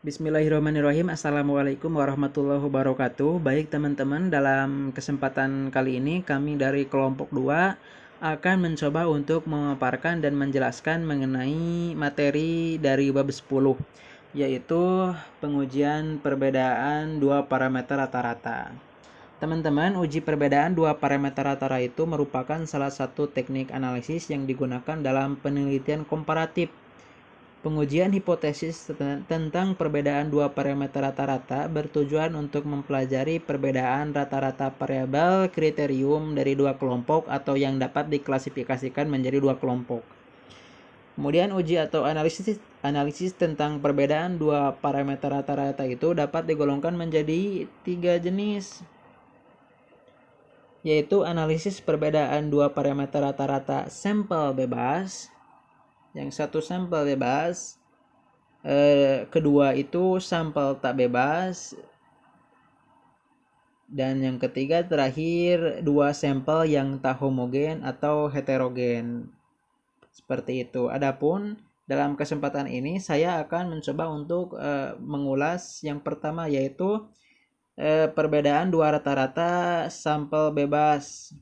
Bismillahirrahmanirrahim. Assalamualaikum warahmatullahi wabarakatuh. Baik teman-teman, dalam kesempatan kali ini kami dari kelompok 2 akan mencoba untuk memaparkan dan menjelaskan mengenai materi dari bab 10, yaitu pengujian perbedaan dua parameter rata-rata. Teman-teman, uji perbedaan dua parameter rata-rata itu merupakan salah satu teknik analisis yang digunakan dalam penelitian komparatif. Pengujian hipotesis tentang perbedaan dua parameter rata-rata bertujuan untuk mempelajari perbedaan rata-rata variabel kriterium dari dua kelompok atau yang dapat diklasifikasikan menjadi dua kelompok. Kemudian uji atau analisis tentang perbedaan dua parameter rata-rata itu dapat digolongkan menjadi 3 jenis, yaitu analisis perbedaan dua parameter rata-rata sampel bebas. Yang satu sampel bebas, kedua itu sampel tak bebas, dan yang ketiga terakhir dua sampel yang tak homogen atau heterogen. Seperti itu. Adapun dalam kesempatan ini saya akan mencoba untuk mengulas yang pertama, yaitu perbedaan dua rata-rata sampel bebas.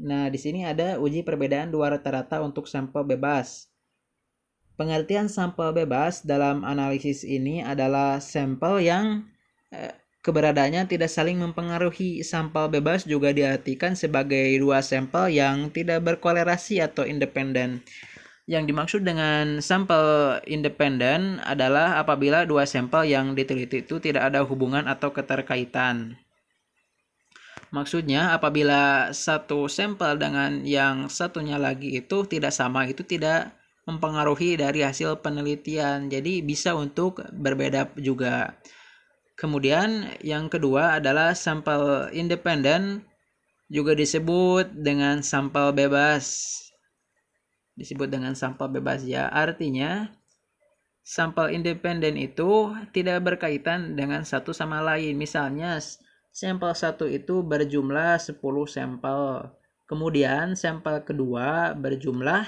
Nah, di sini ada uji perbedaan dua rata-rata untuk sampel bebas. Pengertian sampel bebas dalam analisis ini adalah sampel yang keberadaannya tidak saling mempengaruhi. Sampel bebas juga diartikan sebagai dua sampel yang tidak berkolerasi atau independen. Yang dimaksud dengan sampel independen adalah apabila dua sampel yang diteliti itu tidak ada hubungan atau keterkaitan. Maksudnya apabila satu sampel dengan yang satunya lagi itu tidak sama, itu tidak mempengaruhi dari hasil penelitian. Jadi bisa untuk berbeda juga. Kemudian yang kedua adalah sampel independen, juga disebut dengan sampel bebas. Disebut dengan sampel bebas ya. Artinya sampel independen itu tidak berkaitan dengan satu sama lain. Misalnya sampel 1 itu berjumlah 10 sampel. Kemudian sampel kedua berjumlah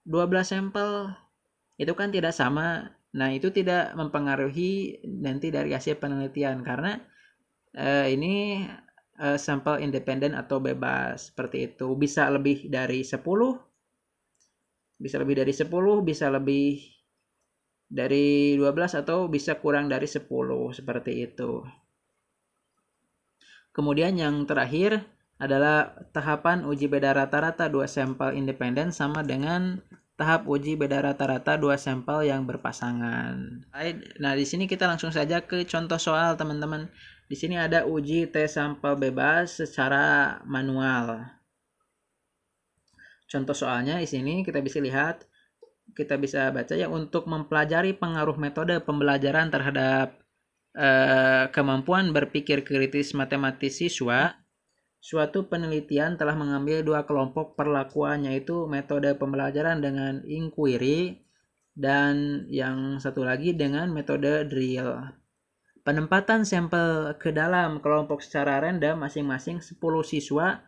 12 sampel. Itu kan tidak sama. Nah, itu tidak mempengaruhi nanti dari hasil penelitian karena ini sampel independen atau bebas. Seperti itu. Bisa lebih dari 10, bisa lebih dari 10, bisa lebih dari 12 atau bisa kurang dari 10, seperti itu. Kemudian yang terakhir adalah tahapan uji beda rata-rata dua sampel independen sama dengan tahap uji beda rata-rata dua sampel yang berpasangan. Nah, di sini kita langsung saja ke contoh soal, teman-teman. Di sini ada uji tes sampel bebas secara manual. Contoh soalnya di sini kita bisa lihat, kita bisa baca ya, untuk mempelajari pengaruh metode pembelajaran terhadap kemampuan berpikir kritis matematis siswa, suatu penelitian telah mengambil dua kelompok perlakuan, yaitu metode pembelajaran dengan inquiry dan yang satu lagi dengan metode drill. Penempatan sampel ke dalam kelompok secara random masing-masing 10 siswa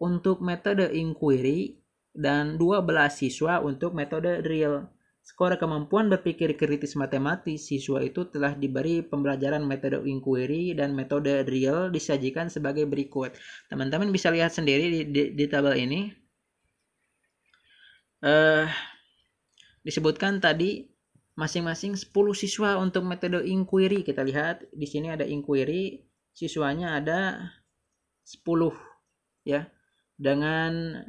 untuk metode inquiry dan 12 siswa untuk metode drill. Skor kemampuan berpikir kritis matematis siswa itu telah diberi pembelajaran metode inquiry dan metode drill disajikan sebagai berikut. Teman-teman bisa lihat sendiri di tabel ini. Disebutkan tadi masing-masing 10 siswa untuk metode inquiry. Kita lihat di sini ada inquiry, siswanya ada 10 ya. Dengan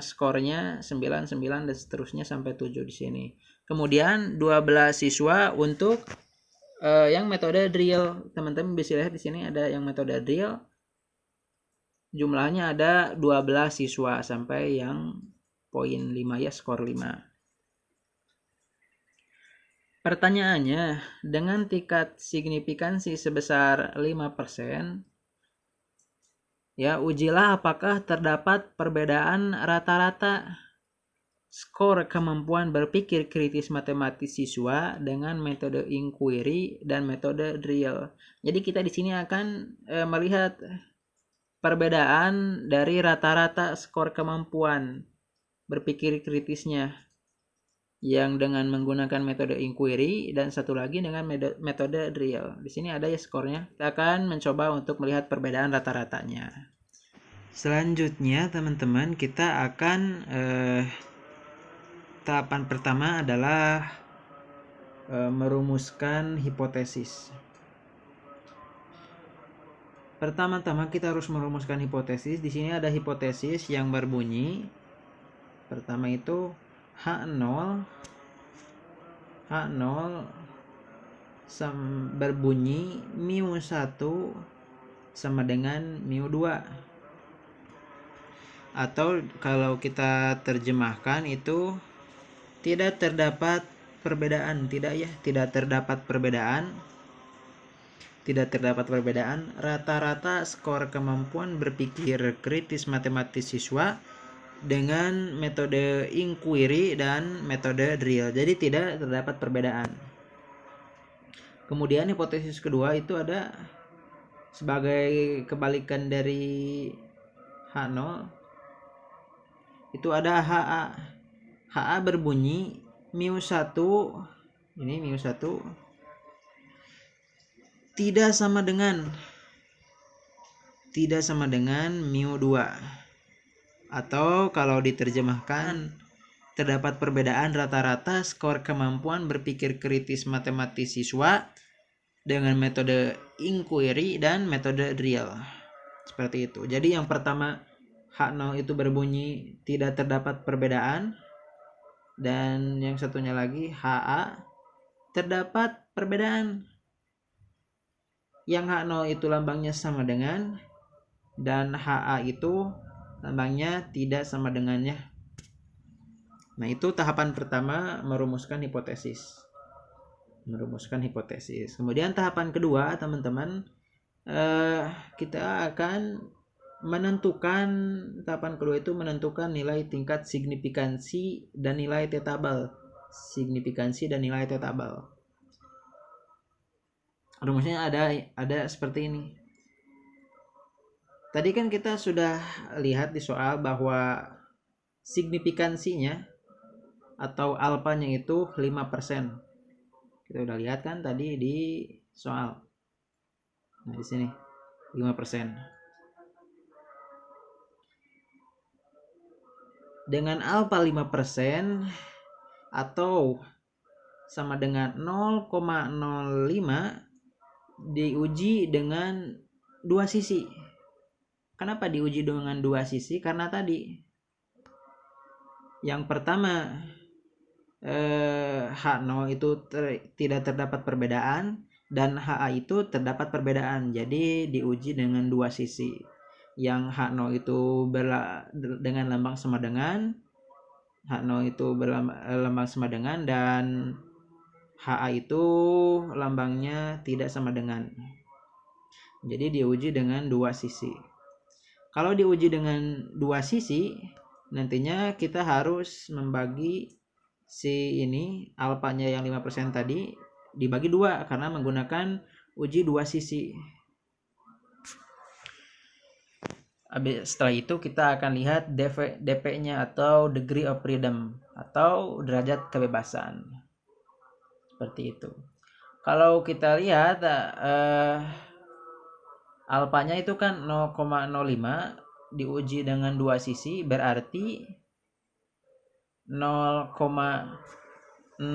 skornya 9, 9 dan seterusnya sampai 7 di sini. Kemudian 12 siswa untuk yang metode drill. Teman-teman bisa lihat di sini ada yang metode drill. Jumlahnya ada 12 siswa sampai yang poin 5 ya, skor 5. Pertanyaannya, dengan tingkat signifikansi sebesar 5%, ya, ujilah apakah terdapat perbedaan rata-rata skor kemampuan berpikir kritis matematis siswa dengan metode inquiry dan metode drill. Jadi kita di sini akan melihat perbedaan dari rata-rata skor kemampuan berpikir kritisnya. yang dengan menggunakan metode inquiry dan satu lagi dengan metode drill. Di sini ada ya skornya. Kita akan mencoba untuk melihat perbedaan rata-ratanya. Selanjutnya teman-teman kita akan tahapan pertama adalah merumuskan hipotesis. Pertama-tama kita harus merumuskan hipotesis. Di sini ada hipotesis yang berbunyi pertama itu H0 berbunyi mu1 sama dengan mu2. Atau kalau kita terjemahkan itu tidak terdapat perbedaan, tidak terdapat perbedaan rata-rata skor kemampuan berpikir kritis matematis siswa dengan metode inquiry dan metode drill. Jadi tidak terdapat perbedaan. Kemudian hipotesis kedua itu ada sebagai kebalikan dari H0 itu ada HA. HA berbunyi mu1, ini mu1 tidak sama dengan mu2. Atau kalau diterjemahkan terdapat perbedaan rata-rata skor kemampuan berpikir kritis matematis siswa dengan metode inquiry dan metode drill. Seperti itu. Jadi yang pertama H0 itu berbunyi tidak terdapat perbedaan, dan yang satunya lagi HA terdapat perbedaan. Yang H0 itu lambangnya sama dengan, dan HA itu lambangnya tidak sama dengannya. Nah, itu tahapan pertama merumuskan hipotesis. Kemudian tahapan kedua, teman-teman, kita akan menentukan nilai tingkat signifikansi dan nilai T-tabel. Rumusnya ada seperti ini. Tadi kan kita sudah lihat di soal bahwa signifikansinya atau alfanya itu 5%. Kita udah lihat kan tadi di soal. Nah, di sini 5%. Dengan alfa 5% atau sama dengan 0,05 diuji dengan dua sisi. Kenapa diuji dengan dua sisi? Karena tadi yang pertama H0 itu tidak terdapat perbedaan dan HA itu terdapat perbedaan. Jadi diuji dengan dua sisi. Yang H0 itu dengan lambang sama dengan, H0 itu berlambang sama dengan, dan HA itu lambangnya tidak sama dengan. Jadi diuji dengan dua sisi. Kalau diuji dengan dua sisi, nantinya kita harus membagi si ini alfanya yang 5% tadi dibagi dua karena menggunakan uji dua sisi. Setelah itu kita akan lihat DP-nya atau degree of freedom atau derajat kebebasan. Seperti itu. Kalau kita lihat alfanya itu kan 0,05 diuji dengan dua sisi, berarti 0,05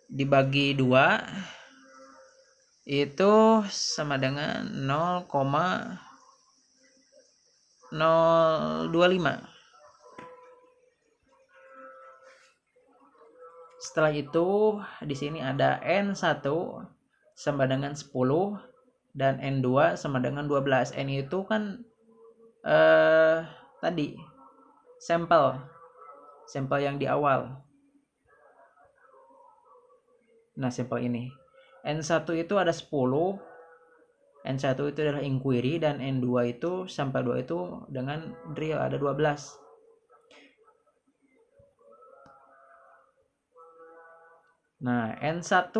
dibagi 2 itu sama dengan 0,025. Setelah itu di sini ada N1 sama dengan 10 dan N2 sama dengan 12. N itu kan tadi sampel yang di awal. Nah, sampel ini. N1 itu ada 10. N1 itu adalah inquiry dan N2 itu sampel 2 itu dengan drill ada 12. Nah, N1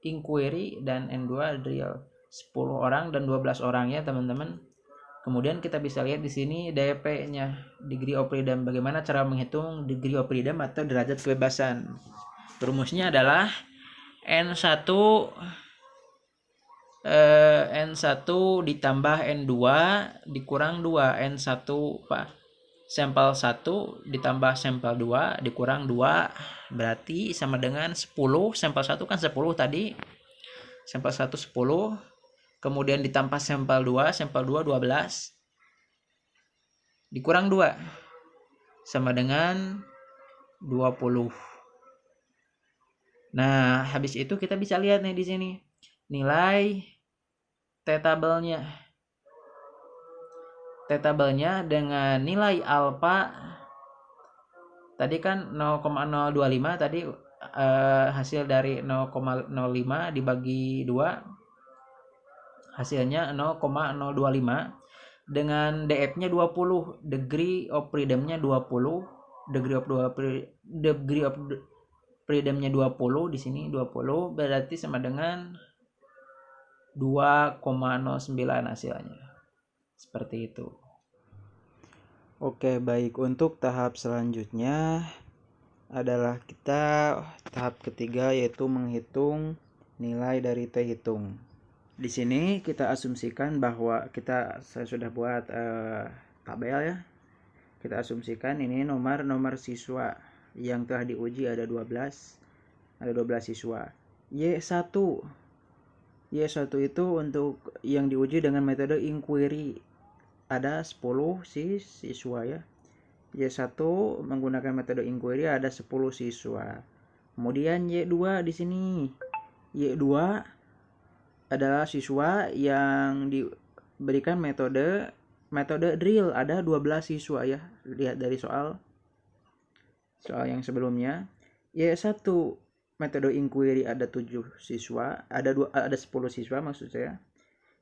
inquiry dan N2 drill. 10 orang dan 12 orang ya, teman-teman. Kemudian kita bisa lihat di sini DP-nya, degree of freedom. Bagaimana cara menghitung degree of freedom atau derajat kebebasan? Rumusnya adalah N1 N1 ditambah N2 dikurang 2. N1 sampel 1 ditambah sampel 2 dikurang 2 berarti sama dengan 10. Sampel 1 kan 10 tadi. Sampel 1 10. Kemudian ditambah sampel 2 12 dikurang 2 sama dengan 20. Nah, habis itu kita bisa lihat nih di sini nilai T-tabelnya. T-tabelnya dengan nilai alfa tadi kan 0,025 tadi hasil dari 0,05 dibagi 2 hasilnya 0,025 dengan DF-nya 20, degree of freedom-nya 20, degree of freedom-nya 20 di sini 20 berarti sama dengan 2,09 hasilnya. Seperti itu. Oke, baik. Untuk tahap selanjutnya adalah kita tahap ketiga yaitu menghitung nilai dari T hitung. Di sini kita asumsikan bahwa saya sudah buat tabel ya. Kita asumsikan ini nomor siswa yang telah diuji ada 12 siswa. Y1 itu untuk yang diuji dengan metode inquiry ada 10 siswa ya. Y1 menggunakan metode inquiry ada 10 siswa. Kemudian Y2 di sini. Y2 adalah siswa yang diberikan metode drill ada 12 siswa ya. Lihat dari soal yang sebelumnya. Y1 metode inquiry ada 7 siswa, ada 10 siswa maksud saya.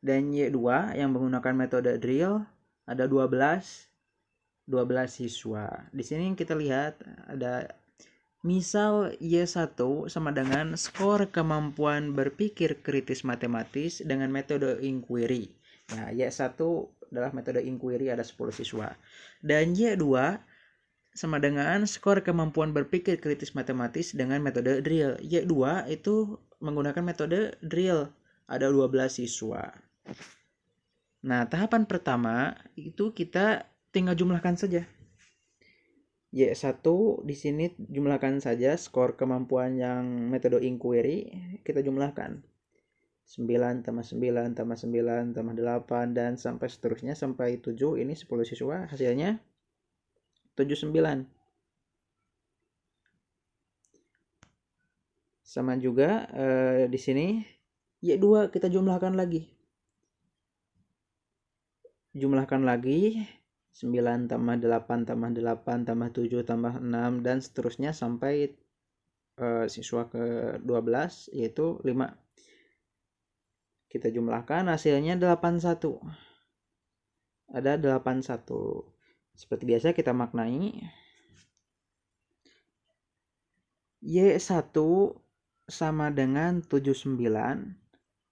Dan Y2 yang menggunakan metode drill ada 12 siswa. Di sini kita lihat ada misal Y1 sama dengan skor kemampuan berpikir kritis matematis dengan metode inquiry. Nah, Y1 adalah metode inquiry ada 10 siswa. Dan Y2 sama dengan skor kemampuan berpikir kritis matematis dengan metode drill. Y2 itu menggunakan metode drill ada 12 siswa. Nah, tahapan pertama itu kita tinggal jumlahkan saja. Y1 di sini jumlahkan saja skor kemampuan yang metode inquiry, kita jumlahkan 9 tambah 9 tambah 9 tambah 8 dan sampai seterusnya sampai 7. Ini 10 siswa, hasilnya 79. Sama juga di sini Y2 kita jumlahkan lagi 9 tambah 8 tambah 8 tambah 7 tambah 6 dan seterusnya sampai siswa ke-12 yaitu 5. Kita jumlahkan hasilnya 81. Ada 81. Seperti biasa kita maknai Y1 sama dengan 79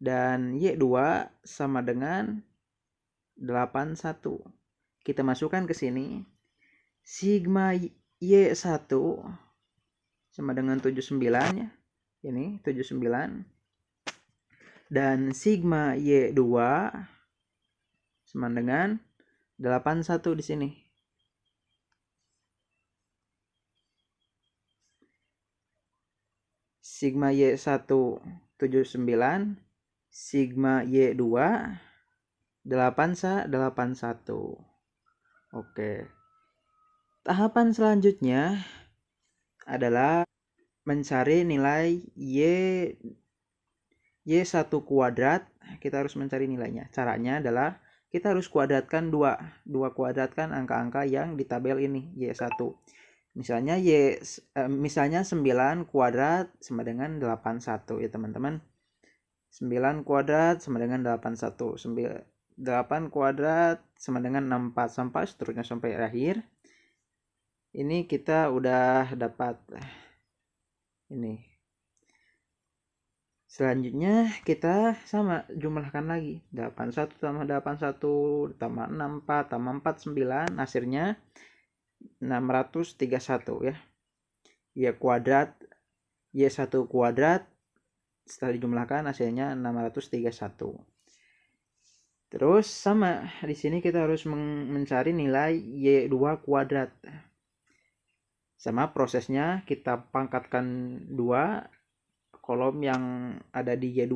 dan Y2 sama dengan 81. Kita masukkan ke sini. Sigma Y1 sama dengan 79 ya. Ini 79. Dan sigma Y2 sama dengan 81 di sini. Sigma Y1 79, sigma Y2 81. Oke. Tahapan selanjutnya adalah mencari nilai Y1 kuadrat. Kita harus mencari nilainya. Caranya adalah kita harus kuadratkan 2 kuadratkan angka-angka yang di tabel ini Y1. Misalnya misalnya 9 kuadrat sama dengan 81 ya teman-teman. 9 kuadrat sama dengan 81. 8 kuadrat sama dengan 64 sampai seterusnya sampai akhir. Ini kita udah dapat ini. Selanjutnya kita sama jumlahkan lagi. 81 tambah 81 tambah 64 tambah 49 hasilnya 631 ya. Y kuadrat Y1 kuadrat setelah dijumlahkan hasilnya 631. Terus sama di sini kita harus mencari nilai Y2 kuadrat. Sama prosesnya kita pangkatkan 2 kolom yang ada di Y2.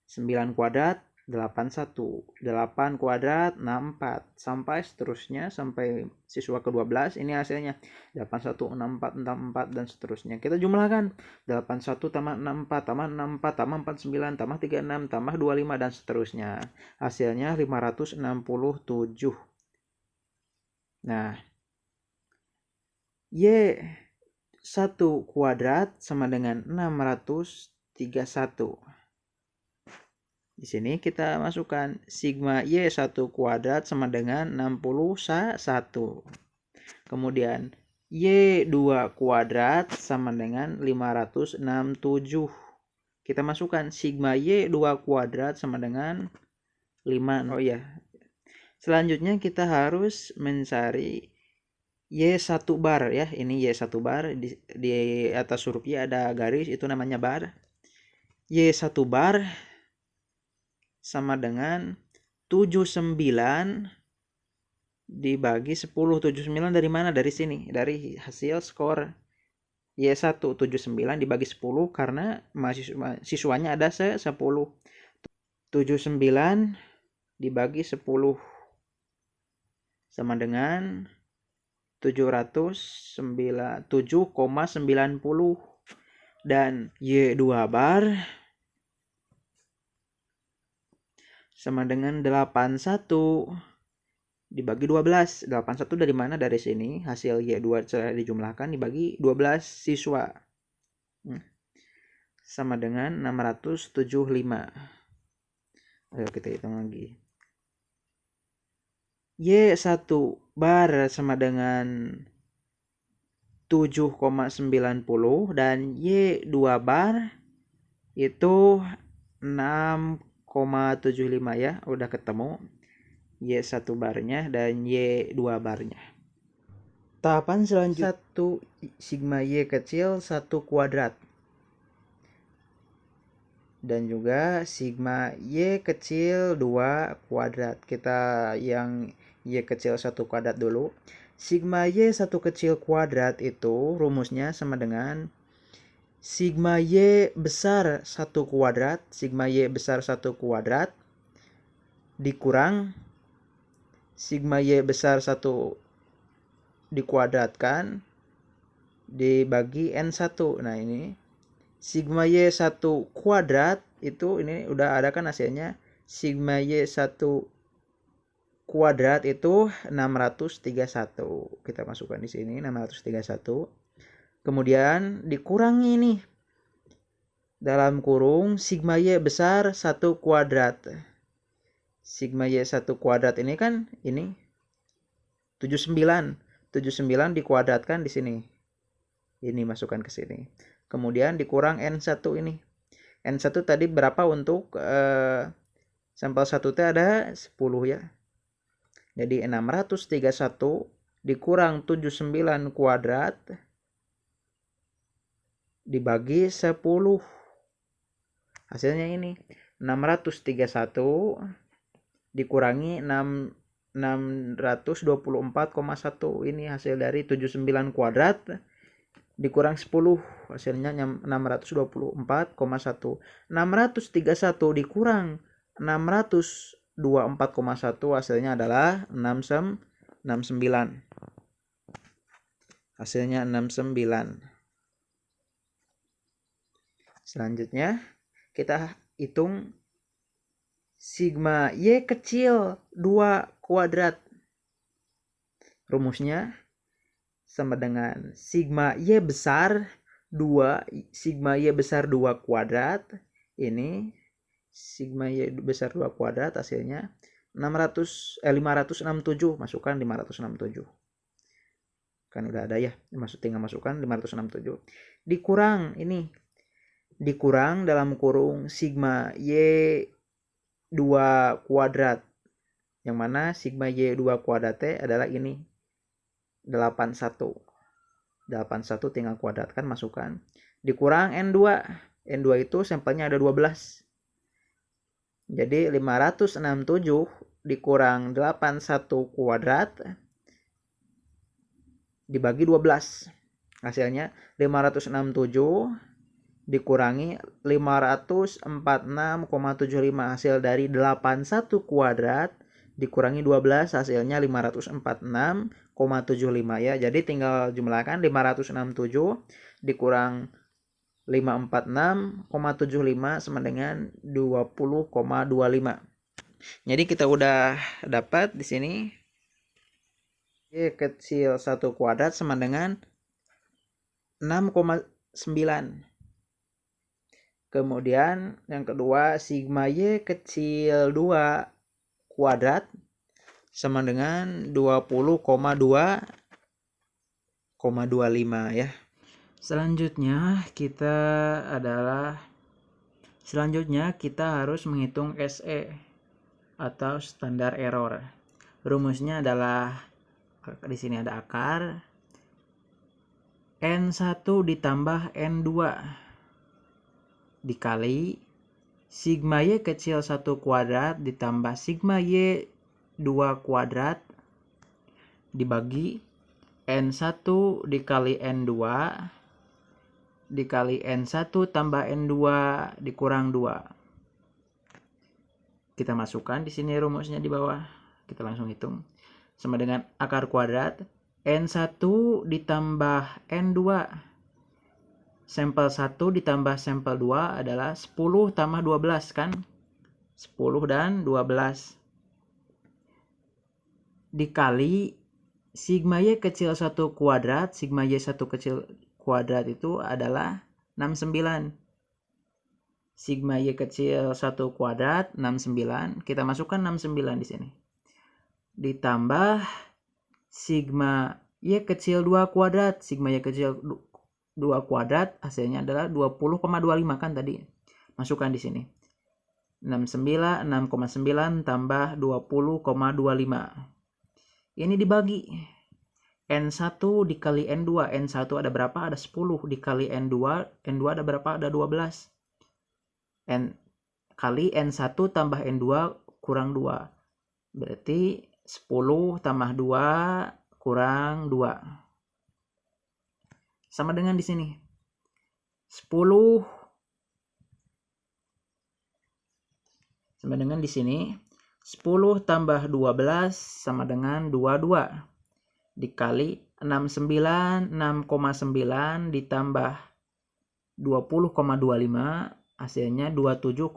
9 kuadrat 81, 8 kuadrat 64 sampai seterusnya sampai siswa ke-12 ini hasilnya 81, 64, 64 dan seterusnya. Kita jumlahkan 81 tambah 64 tambah 64 tambah 49 tambah 36 tambah 25 dan seterusnya. Hasilnya 567. Nah, Y1 kuadrat sama dengan 631. Di sini kita masukkan sigma Y1 kuadrat sama dengan 61. Kemudian Y2 kuadrat sama dengan 567. Kita masukkan sigma Y2 kuadrat sama dengan 5. Oh ya. Selanjutnya kita harus mencari Y1 bar ya. Ini Y1 bar di atas huruf Y ada garis itu namanya bar. Y1 bar sama dengan 79 dibagi 10. 79 dari mana? Dari sini. Dari hasil skor Y1. 79 dibagi 10 karena siswanya ada 10. 79 dibagi 10 sama dengan 7,90 dan Y2 bar sama dengan 81 dibagi 12. 81 dari mana? Dari sini. Hasil Y2 setelah dijumlahkan dibagi 12 siswa. Sama dengan 675. Ayo kita hitung lagi. Y1 bar sama dengan 7,90 dan Y2 bar itu 6,75 ya. Udah ketemu Y1 barnya dan Y2 barnya. Tahapan selanjutnya 1 sigma Y kecil 1 kuadrat. Dan juga sigma Y kecil 2 kuadrat. Kita yang Y kecil 1 kuadrat dulu. Sigma Y1 kecil kuadrat itu rumusnya sama dengan sigma Y besar 1 kuadrat. Sigma Y besar 1 kuadrat dikurang sigma Y besar 1 dikuadratkan dibagi N1. Nah ini sigma Y1 kuadrat itu ini udah ada kan hasilnya. Sigma Y1 kuadrat itu 631. Kita masukkan di sini 631. Kemudian dikurangi nih dalam kurung sigma Y besar 1 kuadrat. Sigma Y1 kuadrat ini kan ini 79. 79 dikuadratkan di sini. Ini masukkan ke sini. Kemudian dikurang N1 ini. N1 tadi berapa untuk sampel 1 T ada 10 ya. Jadi 631 dikurang 79 kuadrat dibagi 10. Hasilnya ini 631 dikurangi 624,1. Ini hasil dari 79 kuadrat dikurang 10 hasilnya 624,1. 631 dikurang 624,1 hasilnya adalah 69. Hasilnya 69. Selanjutnya kita hitung sigma Y kecil 2 kuadrat. Rumusnya sama dengan sigma Y besar 2 sigma Y besar 2 kuadrat. Ini sigma Y besar 2 kuadrat hasilnya 567. Masukkan 567. Kan udah ada ya. Tinggal masukkan 567. Dikurang ini dikurang dalam kurung sigma Y2 kuadrat. Yang mana sigma Y2 kuadrat adalah ini 81. 81 tinggal kuadratkan, masukkan. Dikurang N2. N2 itu sampelnya ada 12. Jadi 567 dikurang 81 kuadrat dibagi 12. Hasilnya 567 dikurangi 546,75. Hasil dari 81 kuadrat dikurangi 12, hasilnya 546,75 ya. Jadi tinggal jumlahkan 567 dikurang 546,75 sama dengan 20,25. Jadi kita udah dapat di sini Y kecil 1 kuadrat sama dengan 6,9. Kemudian yang kedua sigma Y kecil 2 kuadrat sama dengan 20,2,25 ya. Selanjutnya kita harus menghitung SE atau standar error. Rumusnya adalah di sini ada akar N1 ditambah N2 dikali sigma Y kecil 1 kuadrat ditambah sigma Y2 kuadrat dibagi N1 dikali N2 dikali N1 tambah N2 dikurang 2. Kita masukkan di sini rumusnya di bawah. Kita langsung hitung. Sama dengan akar kuadrat N1 ditambah N2. Sampel 1 ditambah sampel 2 adalah 10 tambah 12 kan? 10 dan 12. Dikali sigma Y kecil 1 kuadrat. Sigma Y1 kecil kuadrat itu adalah 69. Sigma Y kecil 1 kuadrat 69. Kita masukkan 69 di sini. Ditambah sigma Y kecil 2 kuadrat. Sigma Y kecil 2 kuadrat hasilnya adalah 20,25 kan tadi. Masukkan di sini. 6,9 tambah 20,25. Ini dibagi. N1 dikali N2. N1 ada berapa? Ada 10 dikali N2. N2 ada berapa? Ada 12. N kali N1 tambah N2 kurang 2. Berarti 10 tambah 2 kurang 2. Sama dengan di sini. 10 sama dengan di sini. 10 tambah 12 sama dengan 22. Dikali 6,9 ditambah 20,25 hasilnya 27,15.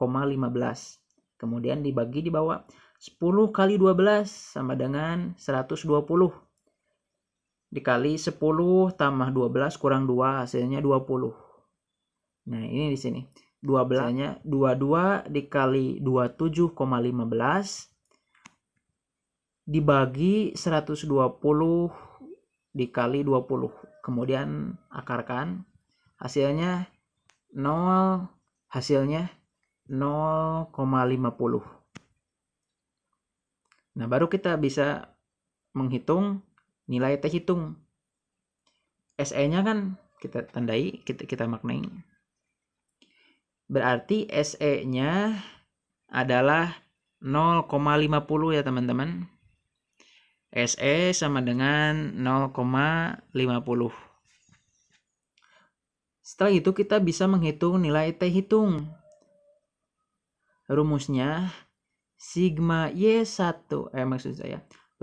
Kemudian dibagi di bawah. 10 kali 12 sama dengan 120. Dikali 10 tambah 12 kurang 2 hasilnya 20. Nah, ini di sini. 12-nya 22 dikali 27,15 dibagi 120 dikali 20. Kemudian akarkan. Hasilnya 0,50. Nah, baru kita bisa menghitung nilai T hitung. SE-nya kan kita tandai, kita maknai. Berarti SE-nya adalah 0,50 ya teman-teman. SE sama dengan 0,50. Setelah itu kita bisa menghitung nilai T hitung. Rumusnya sigma Y1,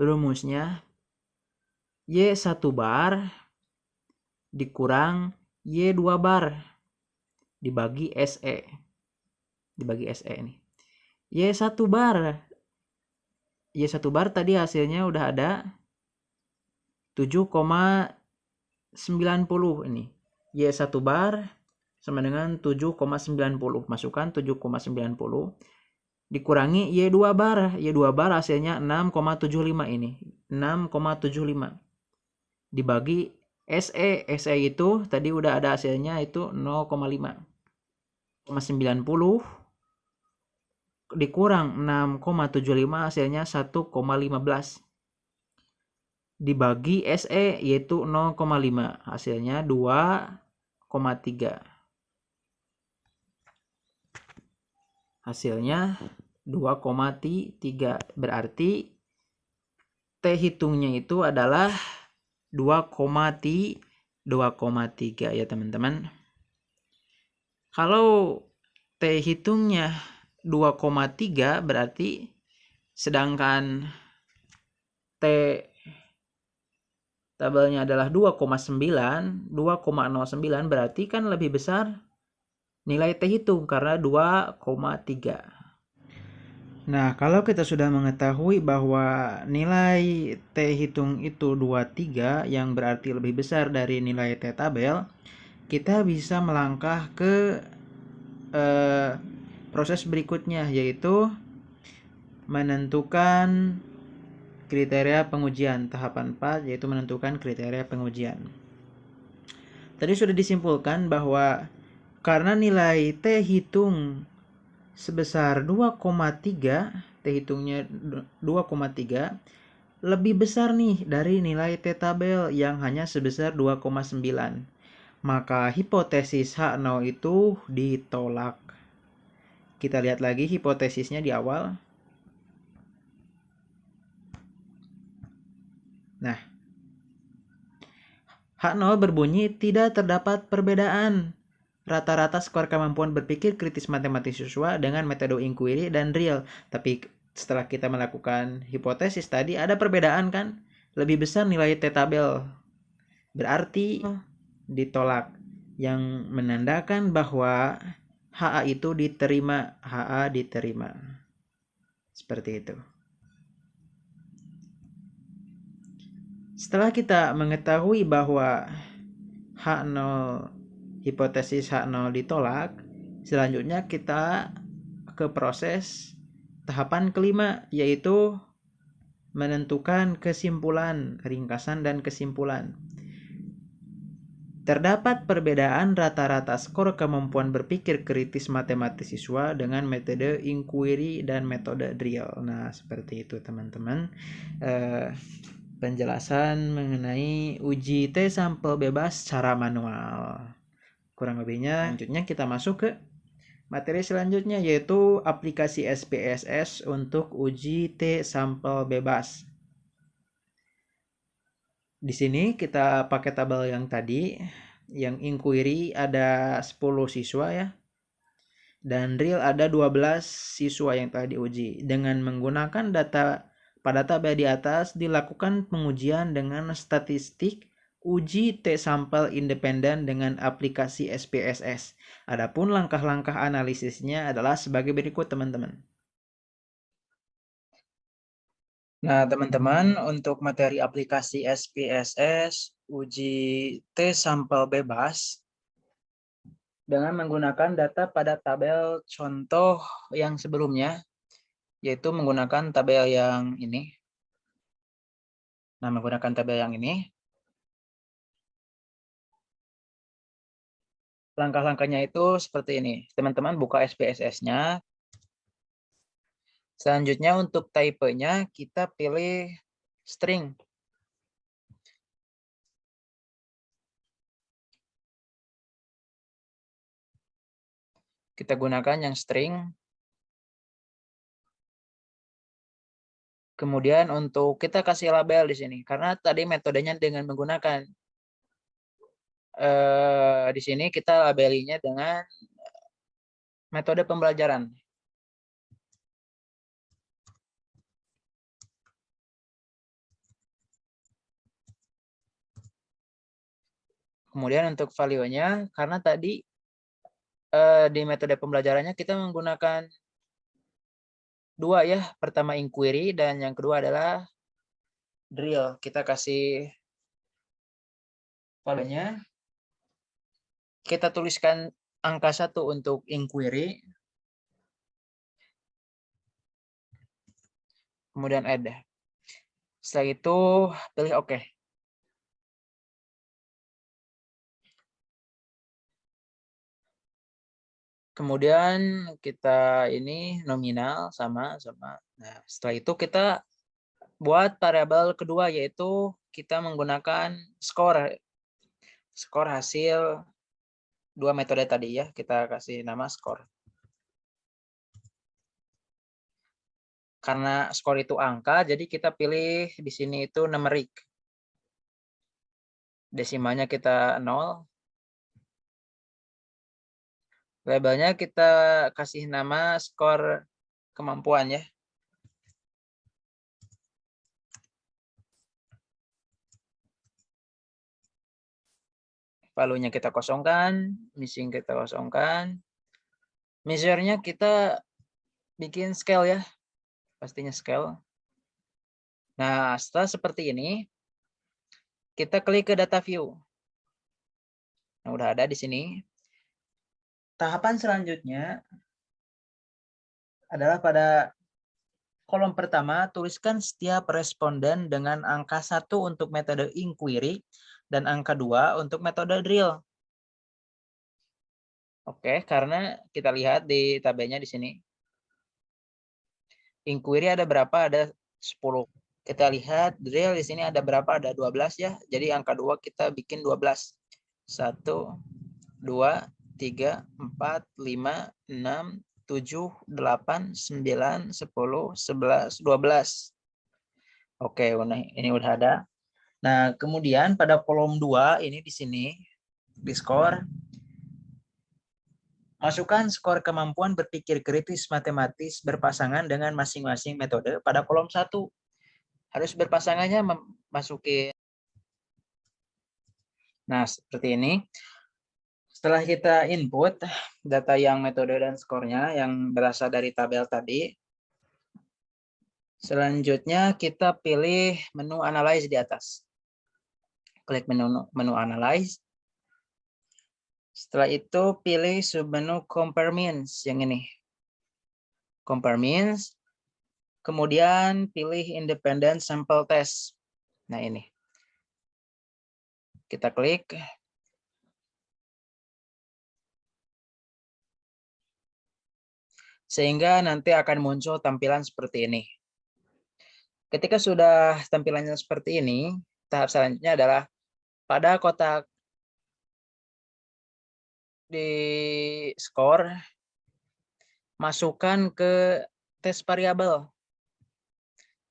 rumusnya Y1 bar dikurang Y2 bar dibagi SE. Dibagi SE nih. Y1 bar tadi hasilnya udah ada 7,90 ini. Y1 bar sama dengan 7,90. Masukkan 7,90 dikurangi Y2 bar. Y2 bar hasilnya 6,75 ini. 6,75 dibagi SE. SE itu tadi udah ada hasilnya itu 0,5. 0,90 dikurang 6,75 hasilnya 1,15. Dibagi SE yaitu 0,5 hasilnya 2,3. Hasilnya 2,3. Berarti T hitungnya itu adalah 2,3 ya teman-teman. Kalau T hitungnya 2,3 berarti sedangkan T tabelnya adalah 2,9, 2,09 berarti kan lebih besar nilai T hitung karena 2,3. Nah, kalau kita sudah mengetahui bahwa nilai T hitung itu 23 yang berarti lebih besar dari nilai T tabel, kita bisa melangkah ke proses berikutnya, yaitu menentukan kriteria pengujian. Tahapan 4 yaitu menentukan kriteria pengujian. Tadi sudah disimpulkan bahwa karena nilai T hitung sebesar 2,3, T hitungnya 2,3 lebih besar nih dari nilai T tabel yang hanya sebesar 2,9. Maka hipotesis H0 itu ditolak. Kita lihat lagi hipotesisnya di awal. Nah, H0 berbunyi tidak terdapat perbedaan rata-rata skor kemampuan berpikir kritis matematis siswa dengan metode inquiry dan real. Tapi setelah kita melakukan hipotesis tadi ada perbedaan kan? Lebih besar nilai T tabel. Berarti ditolak. Yang menandakan bahwa HA itu diterima. HA diterima. Seperti itu. Setelah kita mengetahui bahwa H0 hipotesis H0 ditolak, selanjutnya kita ke proses tahapan kelima, yaitu menentukan kesimpulan, ringkasan dan kesimpulan. Terdapat perbedaan rata-rata skor kemampuan berpikir kritis matematis siswa dengan metode inquiry dan metode drill. Nah, seperti itu teman-teman. Penjelasan mengenai uji T sampel bebas secara manual. Kurang lebihnya, selanjutnya kita masuk ke materi selanjutnya, yaitu aplikasi SPSS untuk uji T sampel bebas. Di sini kita pakai tabel yang tadi, yang inquiry ada 10 siswa ya. Dan real ada 12 siswa yang telah diuji. Dengan menggunakan data pada tabel di atas dilakukan pengujian dengan statistik uji T sampel independen dengan aplikasi SPSS. Adapun langkah-langkah analisisnya adalah sebagai berikut teman-teman. Nah, teman-teman, untuk materi aplikasi SPSS, uji T sampel bebas, dengan menggunakan data pada tabel contoh yang sebelumnya, yaitu menggunakan tabel yang ini. Nah, menggunakan tabel yang ini, langkah-langkahnya itu seperti ini. Teman-teman buka SPSS-nya. Selanjutnya untuk type-nya kita pilih string. Kita gunakan yang string. Kemudian untuk kita kasih label di sini, karena tadi metodenya dengan menggunakan di sini kita labelinya dengan metode pembelajaran. Kemudian untuk value-nya, karena tadi di metode pembelajarannya kita menggunakan dua ya, pertama inquiry dan yang kedua adalah drill. Kita kasih value-nya. Kita tuliskan angka 1 untuk inquiry. Kemudian add. Setelah itu pilih OK. Kemudian kita ini nominal sama. Nah, setelah itu kita buat variabel kedua, yaitu kita menggunakan skor hasil dua metode tadi ya. Kita kasih nama skor. Karena skor itu angka, jadi kita pilih di sini itu numerik. Desimalnya kita 0. Labelnya kita kasih nama skor kemampuan ya. Palunya kita kosongkan, missing kita kosongkan. Measure-nya kita bikin scale ya. Pastinya scale. Nah, setelah seperti ini, kita klik ke data view. Nah, udah ada di sini. Tahapan selanjutnya adalah pada kolom pertama, tuliskan setiap responden dengan angka 1 untuk metode inquiry dan angka 2 untuk metode drill. Oke, karena kita lihat di tabelnya di sini. Inquiry ada berapa? Ada 10. Kita lihat drill di sini ada berapa? Ada 12 ya. Jadi angka 2 kita bikin 12. 1, 2, 3, 4, 5, 6, 7, 8, 9, 10, 11, 12. Oke, ini udah ada. Nah, kemudian pada kolom 2 ini di sini, di skor, masukkan skor kemampuan berpikir kritis matematis berpasangan dengan masing-masing metode pada kolom 1. Harus berpasangannya masukin. Nah, seperti ini. Setelah kita input data yang metode dan skornya yang berasal dari tabel tadi, selanjutnya kita pilih menu analyze di atas. Klik menu analyze. Setelah itu pilih submenu compare means yang ini. Compare means. Kemudian pilih independent sample test. Nah, ini. Kita klik. Sehingga nanti akan muncul tampilan seperti ini. Ketika sudah tampilannya seperti ini, tahap selanjutnya adalah pada kotak di skor, masukkan ke tes variabel.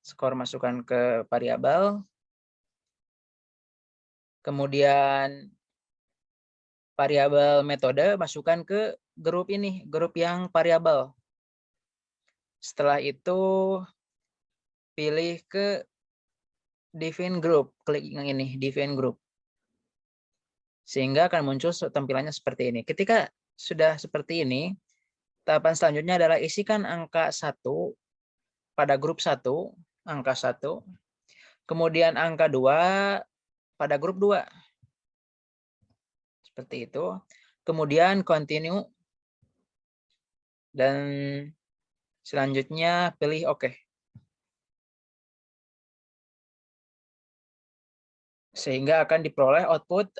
Skor masukkan ke variabel. Kemudian variabel metode masukkan ke grup ini, grup yang variabel. Setelah itu pilih ke define group, klik yang ini, define group. Sehingga akan muncul tampilannya seperti ini. Ketika sudah seperti ini, tahapan selanjutnya adalah isikan angka 1 pada grup 1, angka 1. Kemudian angka 2 pada grup 2. Seperti itu. Kemudian continue. Dan selanjutnya pilih OK. Sehingga akan diperoleh output.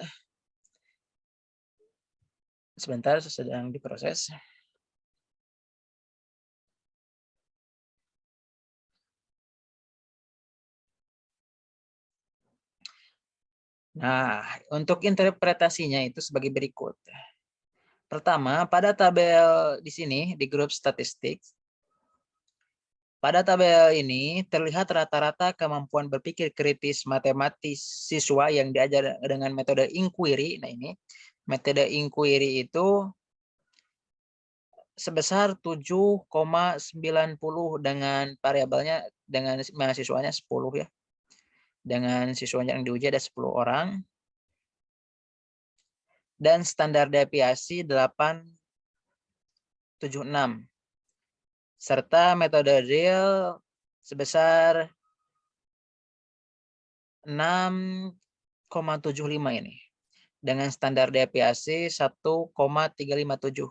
Sebentar, sedang diproses. Nah, untuk interpretasinya itu sebagai berikut. Pertama, pada tabel di sini, di grup statistik, pada tabel ini terlihat rata-rata kemampuan berpikir kritis matematis siswa yang diajar dengan metode inquiry. Nah, ini metode inquiry itu sebesar 7,90 dengan variabelnya, dengan mahasiswanya 10 ya. Dengan siswanya yang diuji ada 10 orang. Dan standar deviasi 876. Serta metode real sebesar 6,75 ini. Dengan standar deviasi 1,357.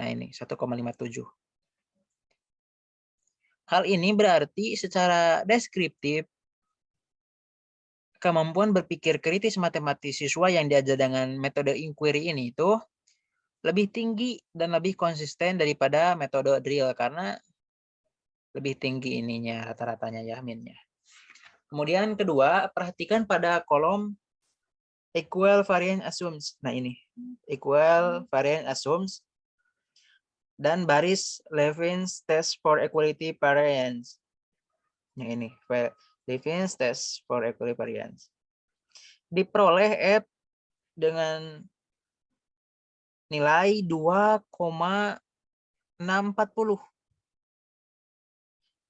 Nah, ini 1,57. Hal ini berarti secara deskriptif kemampuan berpikir kritis matematis siswa yang diajar dengan metode inquiry ini itu lebih tinggi dan lebih konsisten daripada metode drill karena lebih tinggi ininya rata-ratanya ya minnya. Kemudian kedua, perhatikan pada kolom equal variance assumes. Nah ini, equal variance assumes dan baris Levin's test for equality variance. Yang ini, Levin's test for equality variance. Diperoleh F dengan nilai 2,640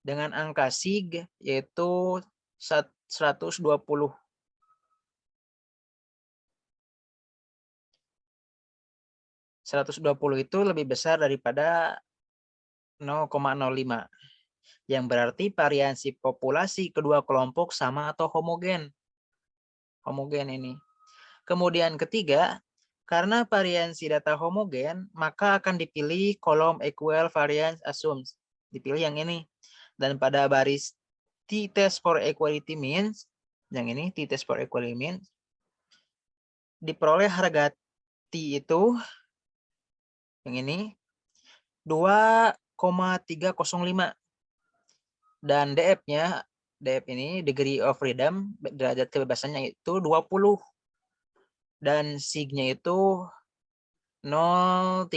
dengan angka sig yaitu 120. 120 itu lebih besar daripada 0,05 yang berarti variasi populasi kedua kelompok sama atau homogen. Homogen ini. Kemudian ketiga, karena variasi data homogen, maka akan dipilih kolom equal variance assumes. Dipilih yang ini. Dan pada baris t-test for equality means, yang ini t-test for equality means, diperoleh harga t itu yang ini 2,305 dan DF-nya DF ini degree of freedom derajat kebebasannya itu 20 dan sig-nya itu 0,32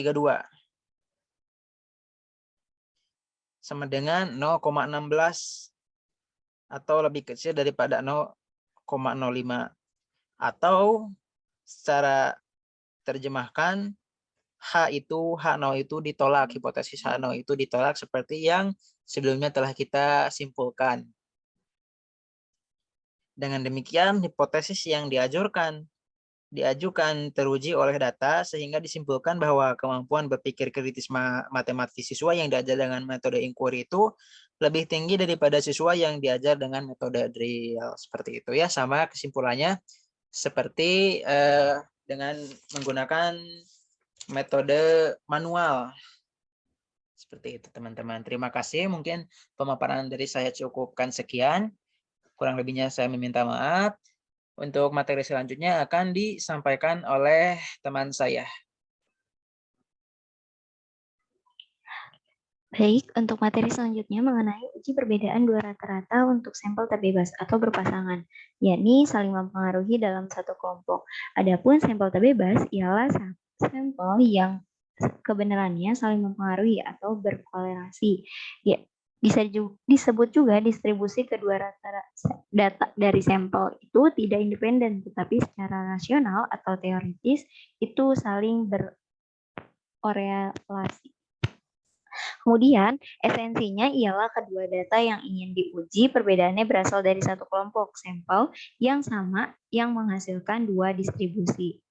sama dengan 0,16 atau lebih kecil daripada 0,05 atau secara terjemahkan H0 itu ditolak, hipotesis H0 itu ditolak seperti yang sebelumnya telah kita simpulkan. Dengan demikian, hipotesis yang diajukan teruji oleh data sehingga disimpulkan bahwa kemampuan berpikir kritis matematis siswa yang diajar dengan metode inquiry itu lebih tinggi daripada siswa yang diajar dengan metode drill. Seperti itu ya, sama kesimpulannya seperti dengan menggunakan metode manual. Seperti itu teman-teman. Terima kasih. Mungkin pemaparan dari saya cukupkan sekian. Kurang lebihnya saya meminta maaf. Untuk materi selanjutnya akan disampaikan oleh teman saya. Baik, untuk materi selanjutnya mengenai uji perbedaan dua rata-rata untuk sampel terbebas atau berpasangan, yakni saling mempengaruhi dalam satu kelompok. Adapun sampel terbebas ialah sampel yang kebenarannya saling mempengaruhi atau berkorelasi. Ya, bisa disebut juga distribusi kedua rata-rata data dari sampel itu tidak independen, tetapi secara rasional atau teoritis itu saling berkorelasi. Kemudian, esensinya ialah kedua data yang ingin diuji perbedaannya berasal dari satu kelompok sampel yang sama yang menghasilkan dua distribusi.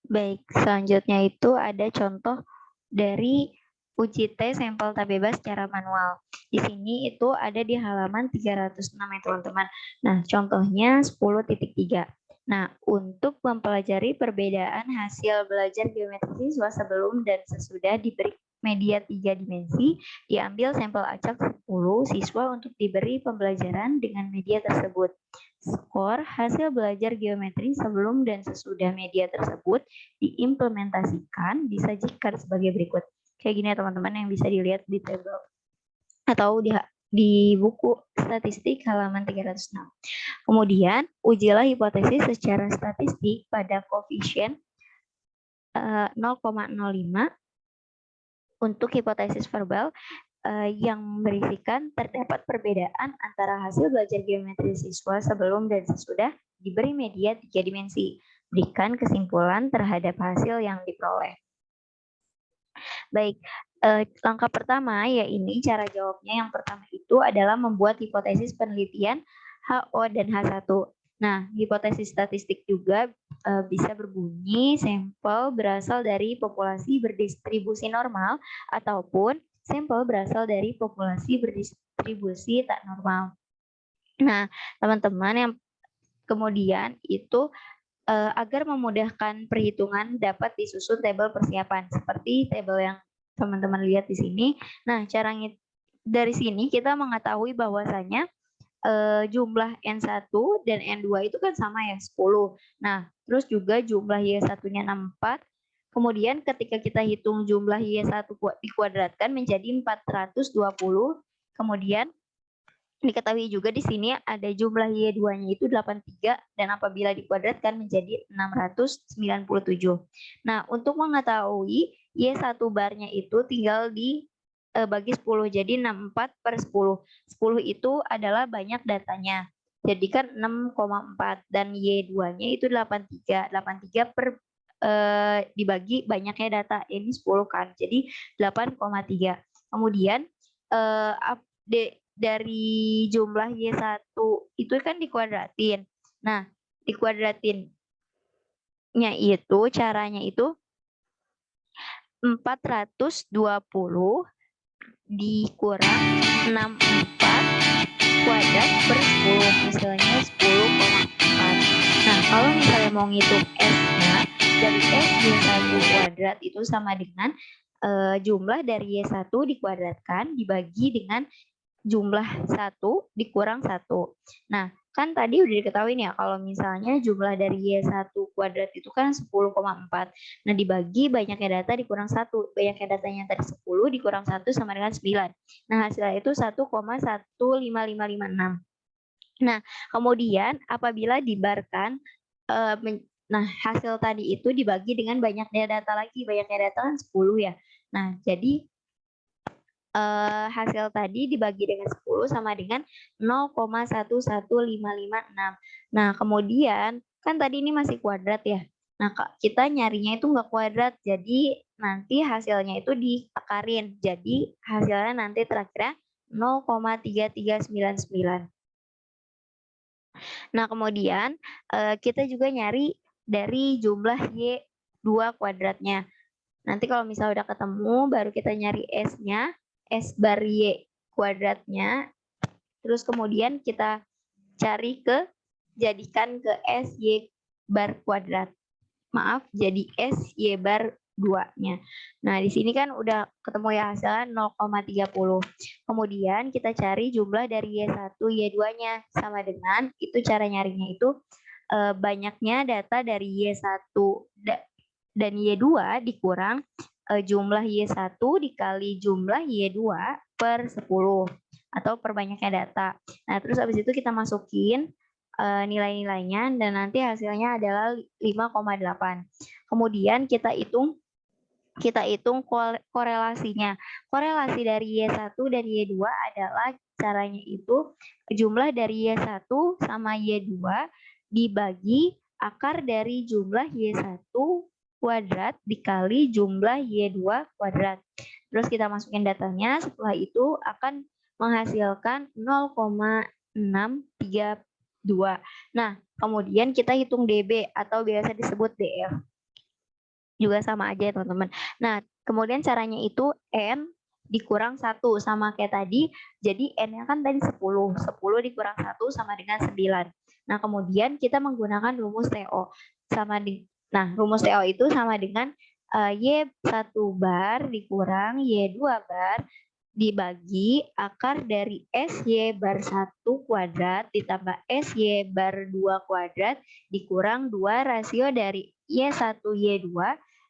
Baik, selanjutnya itu ada contoh dari uji T sampel tak bebas secara manual. Di sini itu ada di halaman 306 ya teman-teman. Nah, contohnya 10.3. Nah, untuk mempelajari perbedaan hasil belajar geometri siswa sebelum dan sesudah diberi media 3 dimensi, diambil sampel acak 10 siswa untuk diberi pembelajaran dengan media tersebut. Skor hasil belajar geometri sebelum dan sesudah media tersebut diimplementasikan disajikan sebagai berikut. Kayak gini ya teman-teman yang bisa dilihat di tabel atau di buku statistik halaman 306. Kemudian, ujilah hipotesis secara statistik pada koefisien 0,05 untuk hipotesis verbal yang berisikan terdapat perbedaan antara hasil belajar geometri siswa sebelum dan sesudah diberi media 3 dimensi. Berikan kesimpulan terhadap hasil yang diperoleh. Baik, langkah pertama ya ini cara jawabnya. Yang pertama itu adalah membuat hipotesis penelitian HO dan H1. Nah, hipotesis statistik juga bisa berbunyi sampel berasal dari populasi berdistribusi normal ataupun sampel berasal dari populasi berdistribusi tak normal. Nah, teman-teman yang kemudian itu agar memudahkan perhitungan dapat disusun tabel persiapan seperti tabel yang teman-teman lihat di sini. Nah, caranya dari sini kita mengetahui bahwasanya jumlah N1 dan N2 itu kan sama ya, 10. Nah, terus juga jumlah Y1-nya 64. Kemudian ketika kita hitung jumlah Y1 dikuadratkan menjadi 420. Kemudian diketahui juga di sini ada jumlah Y2-nya itu 83 dan apabila dikuadratkan menjadi 697. Nah, untuk mengetahui Y1 barnya itu tinggal bagi 10. Jadi 64/10. 10 itu adalah banyak datanya. Jadi kan 6,4 dan Y2-nya itu 83. 83 dibagi banyaknya data. Ini 10 kan. Jadi 8,3. Kemudian dari jumlah Y1 itu kan dikuadratin. Nah, dikuadratinnya itu caranya itu 420 dikurang 64 kuadrat per 10. Hasilnya 10,4. Nah, kalau misalnya mau ngitung S-nya, dari S Y1 kuadrat itu sama dengan jumlah dari Y1 dikuadratkan dibagi dengan jumlah 1 dikurang 1. Nah, kan tadi udah diketahui nih ya, kalau misalnya jumlah dari Y1 kuadrat itu kan 10,4. Nah, dibagi banyaknya data dikurang 1. Banyaknya datanya tadi 10 dikurang 1 sama dengan 9. Nah, hasilnya itu 1,15556. Nah, kemudian apabila dibarkan, nah hasil tadi itu dibagi dengan banyaknya data lagi. Banyaknya data kan 10 ya. Nah, jadi hasil tadi dibagi dengan 10 sama dengan 0,11556. Nah, kemudian kan tadi ini masih kuadrat ya. Nah, kita nyarinya itu nggak kuadrat, jadi nanti hasilnya itu diakarin. Jadi hasilnya nanti terakhirnya 0,3399. Nah, kemudian kita juga nyari dari jumlah Y2 kuadratnya. Nanti kalau misalnya udah ketemu, baru kita nyari S-nya. S bar Y kuadratnya, terus kemudian kita jadikan ke S Y bar kuadrat. Maaf, jadi S Y bar 2-nya. Nah, di sini kan udah ketemu ya hasilnya 0,30. Kemudian kita cari jumlah dari Y1, Y2-nya. Sama dengan, itu cara nyarinya itu banyaknya data dari Y1 dan Y2 dikurang jumlah Y1 dikali jumlah Y2 per 10 atau per banyaknya data. Nah, terus habis itu kita masukin nilai-nilainya dan nanti hasilnya adalah 5,8. Kemudian kita hitung korelasinya. Korelasi dari Y1 dan Y2 adalah caranya itu jumlah dari Y1 sama Y2 dibagi akar dari jumlah Y1 kuadrat dikali jumlah Y2 kuadrat. Terus kita masukin datanya, setelah itu akan menghasilkan 0,632. Nah, kemudian kita hitung DB atau biasa disebut DF. Juga sama aja ya teman-teman. Nah, kemudian caranya itu N dikurang 1 sama kayak tadi. Jadi N-nya kan tadi 10. 10 dikurang 1 sama dengan 9. Nah, kemudian kita menggunakan rumus TO. Nah, rumus TO itu sama dengan Y1 bar dikurang Y2 bar dibagi akar dari SY bar 1 kuadrat ditambah SY bar 2 kuadrat dikurang 2 rasio dari Y1 Y2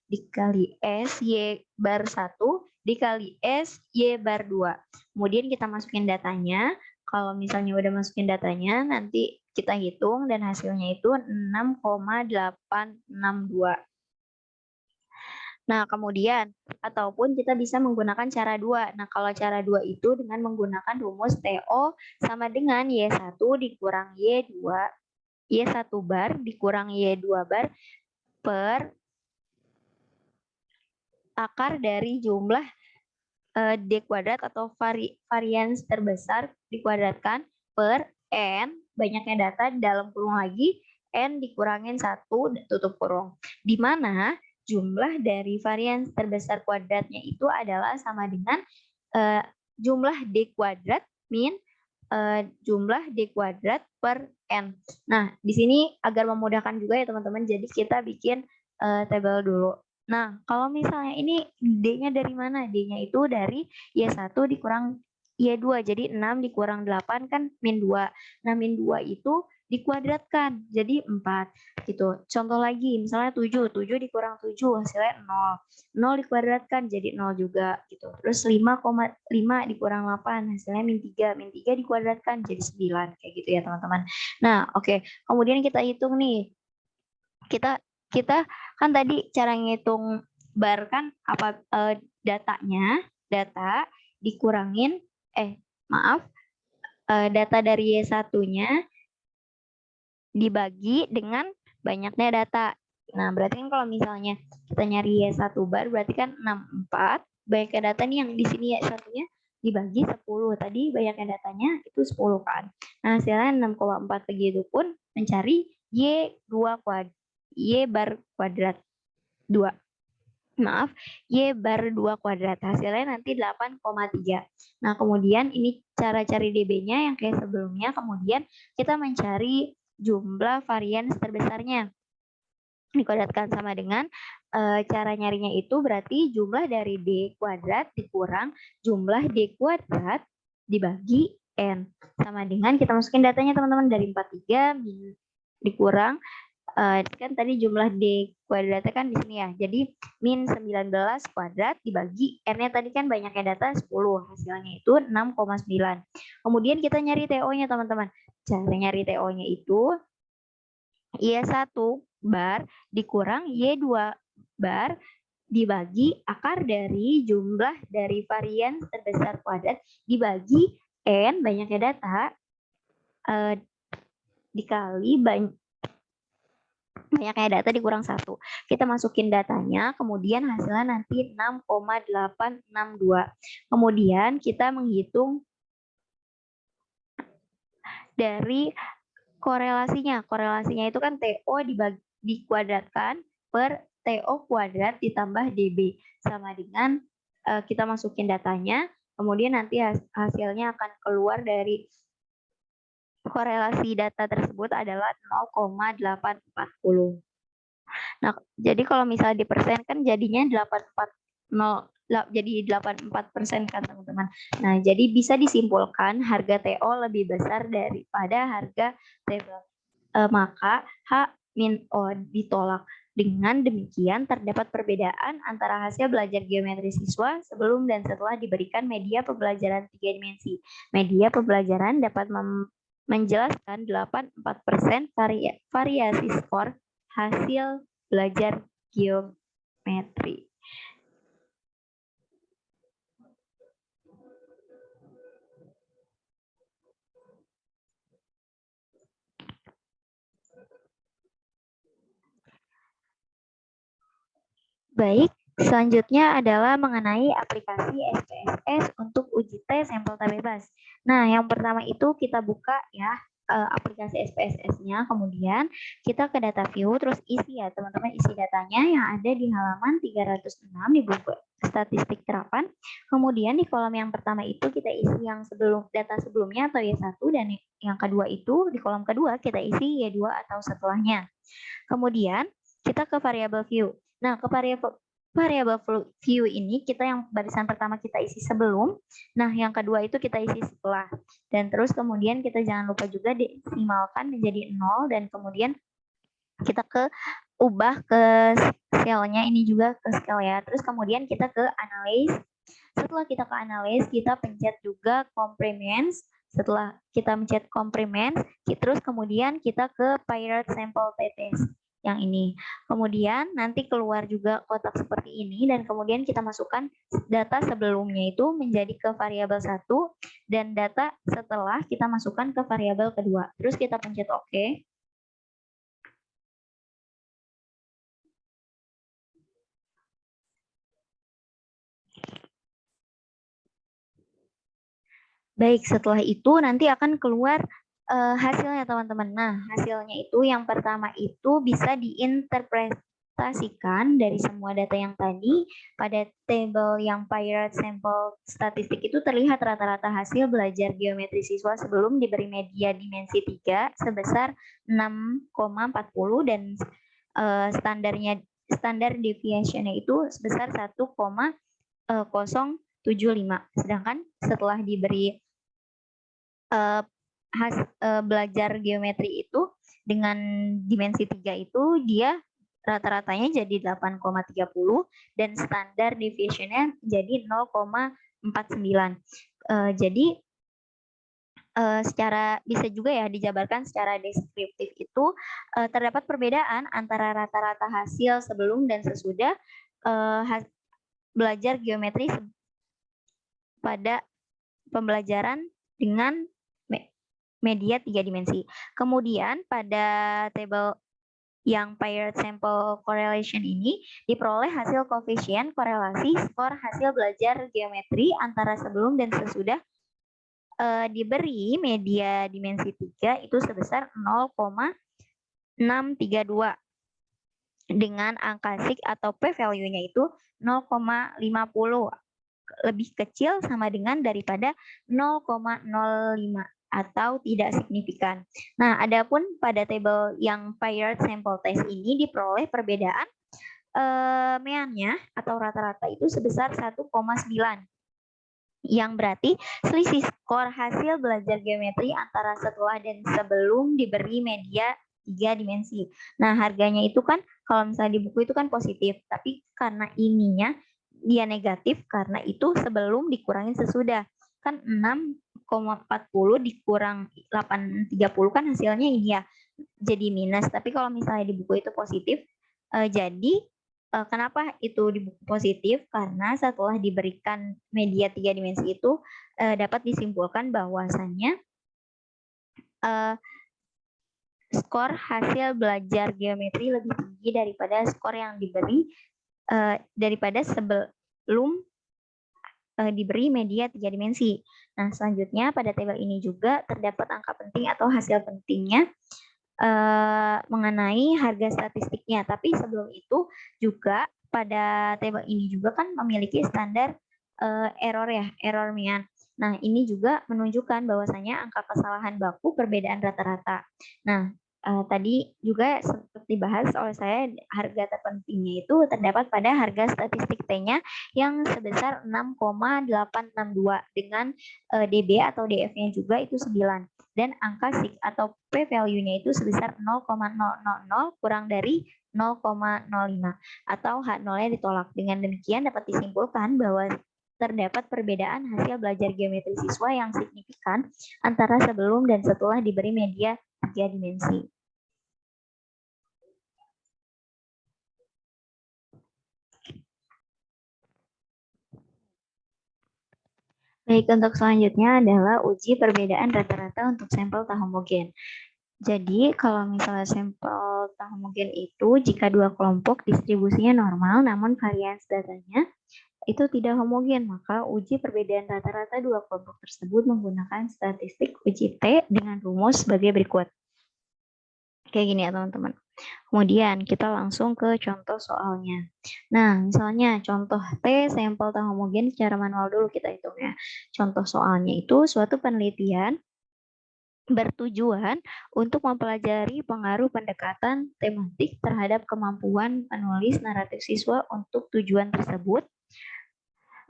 dikali SY bar 1 dikali SY bar 2. Kemudian kita masukin datanya. Kalau misalnya udah masukin datanya, nanti kita hitung dan hasilnya itu 6,862. Nah, kemudian ataupun kita bisa menggunakan cara 2. Nah, kalau cara 2 itu dengan menggunakan rumus TO sama dengan Y1 dikurang Y2, Y1 bar dikurang Y2 bar per akar dari jumlah D kuadrat atau varians terbesar dikuadratkan per N, banyaknya data dalam kurung lagi, N dikurangin 1 tutup kurung. Di mana jumlah dari varians terbesar kuadratnya itu adalah sama dengan jumlah D kuadrat min jumlah D kuadrat per N. Nah, di sini agar memudahkan juga ya teman-teman, jadi kita bikin tabel dulu. Nah, kalau misalnya ini D-nya dari mana? D-nya itu dari Y1 dikurang Y2. Jadi 6 dikurang 8 kan min 2. Nah, min 2 itu dikuadratkan jadi 4 gitu. Contoh lagi, misalnya 7 dikurang 7 hasilnya 0. 0 dikuadratkan jadi 0 juga gitu. Terus 5,5 dikurang 8 hasilnya min 3. Min 3 dikuadratkan jadi 9 kayak gitu ya, teman-teman. Nah, oke. Kemudian kita hitung nih. Kita kan tadi cara ngitung bar kan apa data dikurangin data dari Y1-nya dibagi dengan banyaknya data. Nah, berarti kan kalau misalnya kita nyari Y1 bar berarti kan 64, banyaknya data nih yang di sini Y1-nya dibagi 10. Tadi banyaknya datanya itu 10 kan. Nah, hasilnya 6,4 begitu pun mencari Y bar kuadrat 2. Maaf, Y bar 2 kuadrat. Hasilnya nanti 8,3. Nah, kemudian ini cara cari DB-nya yang kayak sebelumnya. Kemudian kita mencari jumlah varians terbesarnya. Dikuadratkan sama dengan cara nyarinya itu berarti jumlah dari D kuadrat dikurang jumlah D kuadrat dibagi N. Sama dengan kita masukin datanya teman-teman dari 43 dikurang kan tadi jumlah D kuadratnya kan di sini ya. Jadi min 19 kuadrat dibagi N-nya tadi kan banyaknya data 10. Hasilnya itu 6,9. Kemudian kita nyari TO-nya teman-teman. Cara nyari TO-nya itu Y1 bar dikurang Y2 bar dibagi akar dari jumlah dari varian terbesar kuadrat dibagi N banyaknya data dikali banyaknya data dikurang 1. Kita masukin datanya, kemudian hasilnya nanti 6,862. Kemudian kita menghitung dari korelasinya. Korelasinya itu kan TO dikuadratkan per TO kuadrat ditambah DB. Sama dengan kita masukin datanya, kemudian nanti hasilnya akan keluar dari korelasi data tersebut adalah 0,840. Nah, jadi kalau misalnya di persen kan jadinya 840 jadi 84% kan teman-teman. Nah, jadi bisa disimpulkan harga TO lebih besar daripada harga TB. Maka H min O ditolak. Dengan demikian terdapat perbedaan antara hasil belajar geometri siswa sebelum dan setelah diberikan media pembelajaran 3 dimensi. Media pembelajaran dapat menjelaskan 84% variasi skor hasil belajar geometri. Baik, selanjutnya adalah mengenai aplikasi SPSS untuk uji tes sampel tak bebas. Nah, yang pertama itu kita buka ya aplikasi SPSS-nya, kemudian kita ke data view, terus isi ya teman-teman, isi datanya yang ada di halaman 306 di buku statistik terapan. Kemudian di kolom yang pertama itu kita isi yang data sebelumnya atau Y1, dan yang kedua itu di kolom kedua kita isi Y2 atau setelahnya. Kemudian kita ke variable view. Nah, ke variable view ini kita yang barisan pertama kita isi sebelum, nah yang kedua itu kita isi setelah. Dan terus kemudian kita jangan lupa juga desimalkan menjadi 0 dan kemudian kita ubah ke scale-nya ini juga ke scale ya. Terus kemudian kita ke analyze. Setelah kita ke analyze, kita pencet juga compriments. Setelah kita mencet compriments, terus kemudian kita ke pirate sample t-test yang ini. Kemudian nanti keluar juga kotak seperti ini dan kemudian kita masukkan data sebelumnya itu menjadi ke variabel 1 dan data setelah kita masukkan ke variabel kedua. Terus kita pencet OK. Baik, setelah itu nanti akan keluar hasilnya teman-teman. Nah, hasilnya itu yang pertama itu bisa diinterpretasikan dari semua data yang tadi. Pada tabel yang pirate sample statistik itu terlihat rata-rata hasil belajar geometri siswa sebelum diberi media dimensi 3 sebesar 6,40 dan standar deviation-nya itu sebesar 1,0 Sedangkan setelah diberi belajar geometri itu dengan dimensi 3 itu dia rata-ratanya jadi 8,30 dan standar deviation-nya jadi 0,49. Jadi secara bisa juga ya dijabarkan secara deskriptif itu terdapat perbedaan antara rata-rata hasil sebelum dan sesudah belajar geometri pada pembelajaran dengan media 3 dimensi. Kemudian pada tabel yang paired sample correlation ini diperoleh hasil koefisien korelasi skor hasil belajar geometri antara sebelum dan sesudah diberi media dimensi 3 itu sebesar 0,632 dengan angka sig atau p-value-nya itu 0,50 lebih kecil sama dengan daripada 0,05 atau tidak signifikan. Nah, adapun pada tabel yang paired sample test ini diperoleh perbedaan meannya atau rata-rata itu sebesar 1,9 yang berarti selisih skor hasil belajar geometri antara setelah dan sebelum diberi media 3 dimensi. Nah, harganya itu kan kalau misalnya di buku itu kan positif, tapi karena ininya dia negatif karena itu sebelum dikurangin sesudah. Kan 6,40 dikurang 8,30 kan hasilnya ini ya jadi minus. Tapi kalau misalnya di buku itu positif, jadi kenapa itu di buku positif? Karena setelah diberikan media 3 dimensi itu dapat disimpulkan bahwasannya skor hasil belajar geometri lebih tinggi daripada skor yang diberi daripada sebelum diberi media 3 dimensi. Nah, selanjutnya pada tabel ini juga terdapat angka penting atau hasil pentingnya mengenai harga statistiknya. Tapi sebelum itu juga pada tabel ini juga kan memiliki standar error ya, error mean. Nah, ini juga menunjukkan bahwasanya angka kesalahan baku perbedaan rata-rata. Nah, tadi juga sempat dibahas oleh saya harga terpentingnya itu terdapat pada harga statistik T-nya yang sebesar 6,862 dengan DB atau DF-nya juga itu 9 dan angka sig atau p-value-nya itu sebesar 0,000 kurang dari 0,05 atau H0-nya ditolak. Dengan demikian dapat disimpulkan bahwa terdapat perbedaan hasil belajar geometri siswa yang signifikan antara sebelum dan setelah diberi media 3 dimensi. Baik, untuk selanjutnya adalah uji perbedaan rata-rata untuk sampel tak homogen. Jadi, kalau misalnya sampel tak homogen itu, jika dua kelompok distribusinya normal, namun varians datanya itu tidak homogen, maka uji perbedaan rata-rata dua kelompok tersebut menggunakan statistik uji T dengan rumus sebagai berikut. Kayak gini ya teman-teman. Kemudian kita langsung ke contoh soalnya. Nah, misalnya contoh T sampel tak homogen secara manual dulu kita hitung ya. Contoh soalnya itu suatu penelitian bertujuan untuk mempelajari pengaruh pendekatan tematik terhadap kemampuan menulis naratif siswa untuk tujuan tersebut.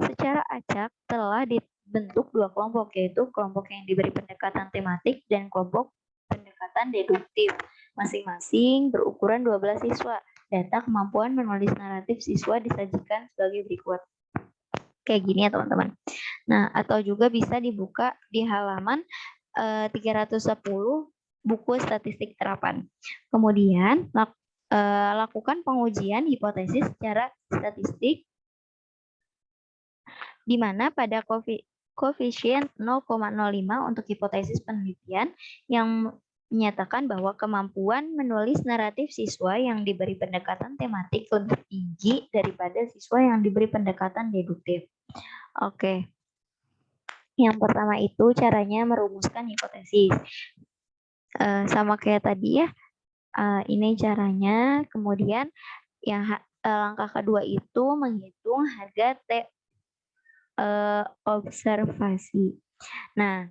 Secara acak telah dibentuk dua kelompok, yaitu kelompok yang diberi pendekatan tematik dan kelompok pendekatan deduktif. Masing-masing berukuran 12 siswa. Data kemampuan menulis naratif siswa disajikan sebagai berikut. Kayak gini ya teman-teman. Nah, atau juga bisa dibuka di halaman 310 buku statistik terapan. Kemudian lakukan pengujian hipotesis secara statistik di mana pada koefisien 0,05 untuk hipotesis penelitian yang menyatakan bahwa kemampuan menulis naratif siswa yang diberi pendekatan tematik lebih tinggi daripada siswa yang diberi pendekatan deduktif. Oke. Yang pertama itu caranya merumuskan hipotesis. Sama kayak tadi ya, ini caranya. Kemudian yang langkah kedua itu menghitung harga T observasi. Nah,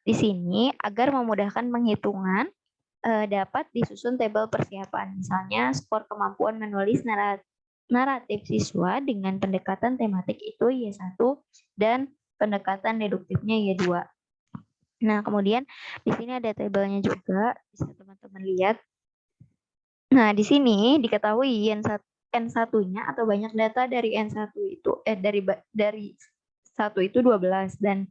di sini agar memudahkan penghitungan dapat disusun tabel persiapan. Misalnya skor kemampuan menulis naratif siswa dengan pendekatan tematik itu Y1 dan pendekatan deduktifnya Y2. Nah, kemudian di sini ada tabelnya juga, bisa teman-teman lihat. Nah, di sini diketahui N1-nya atau banyak data dari N1 itu dari 1 itu 12 dan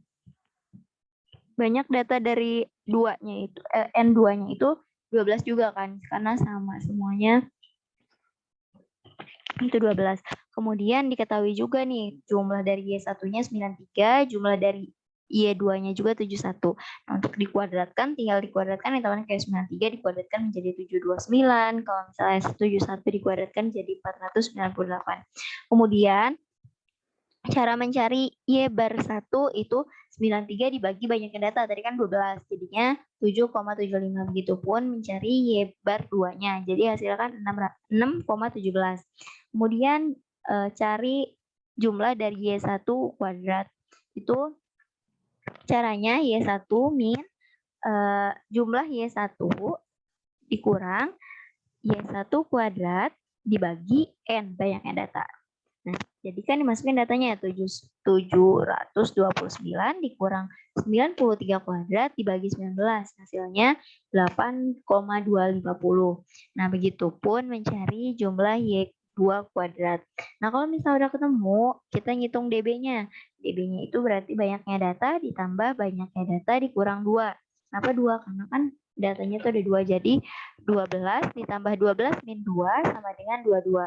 banyak data dari N2-nya itu 12 juga kan, karena sama semuanya itu 12. Kemudian diketahui juga nih jumlah dari Y1-nya 93, jumlah dari Y2-nya juga 71. Nah, untuk dikuadratkan tinggal dikuadratkan ya teman, kayak 93 dikuadratkan menjadi 729. Kalau misalnya 71 dikuadratkan jadi 498. Kemudian cara mencari Y bar 1 itu 93 dibagi banyaknya data. Tadi kan 12, jadinya 7,75. Begitupun mencari Y bar 2-nya. Jadi hasilnya kan 6,17. Kemudian cari jumlah dari Y1 kuadrat. Itu caranya Y1 min jumlah Y1 dikurang Y1 kuadrat dibagi N, banyaknya data. Nah, jadi kan dimasukin datanya 729 dikurang 93 kuadrat dibagi 19. Hasilnya 8,250. Nah, begitupun mencari jumlah Y2 kuadrat. Nah, kalau misalnya udah ketemu, kita ngitung DB-nya. DB-nya itu berarti banyaknya data ditambah banyaknya data dikurang 2. Kenapa 2? Karena kan datanya itu ada 2. Jadi 12 ditambah 12 min 2 sama dengan 22.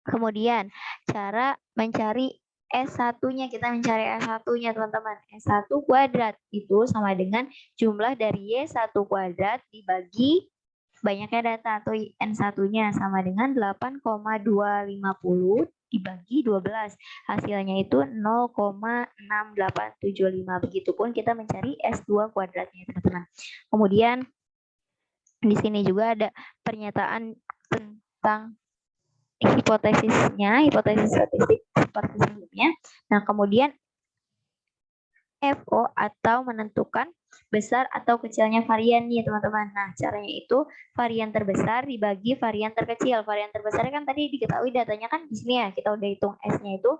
Kemudian cara mencari S1-nya, kita mencari S1-nya teman-teman. S1 kuadrat itu sama dengan jumlah dari Y1 kuadrat dibagi banyaknya data atau N1-nya sama dengan 8,250 dibagi 12. Hasilnya itu 0,6875. Begitupun kita mencari S2 kuadratnya teman-teman. Kemudian di sini juga ada pernyataan tentang hipotesisnya, hipotesis statistik seperti sebelumnya. Nah, kemudian FO atau menentukan besar atau kecilnya varian nih teman-teman. Nah, caranya itu varian terbesar dibagi varian terkecil. Varian terbesar kan tadi diketahui datanya kan di sini ya, kita udah hitung S-nya itu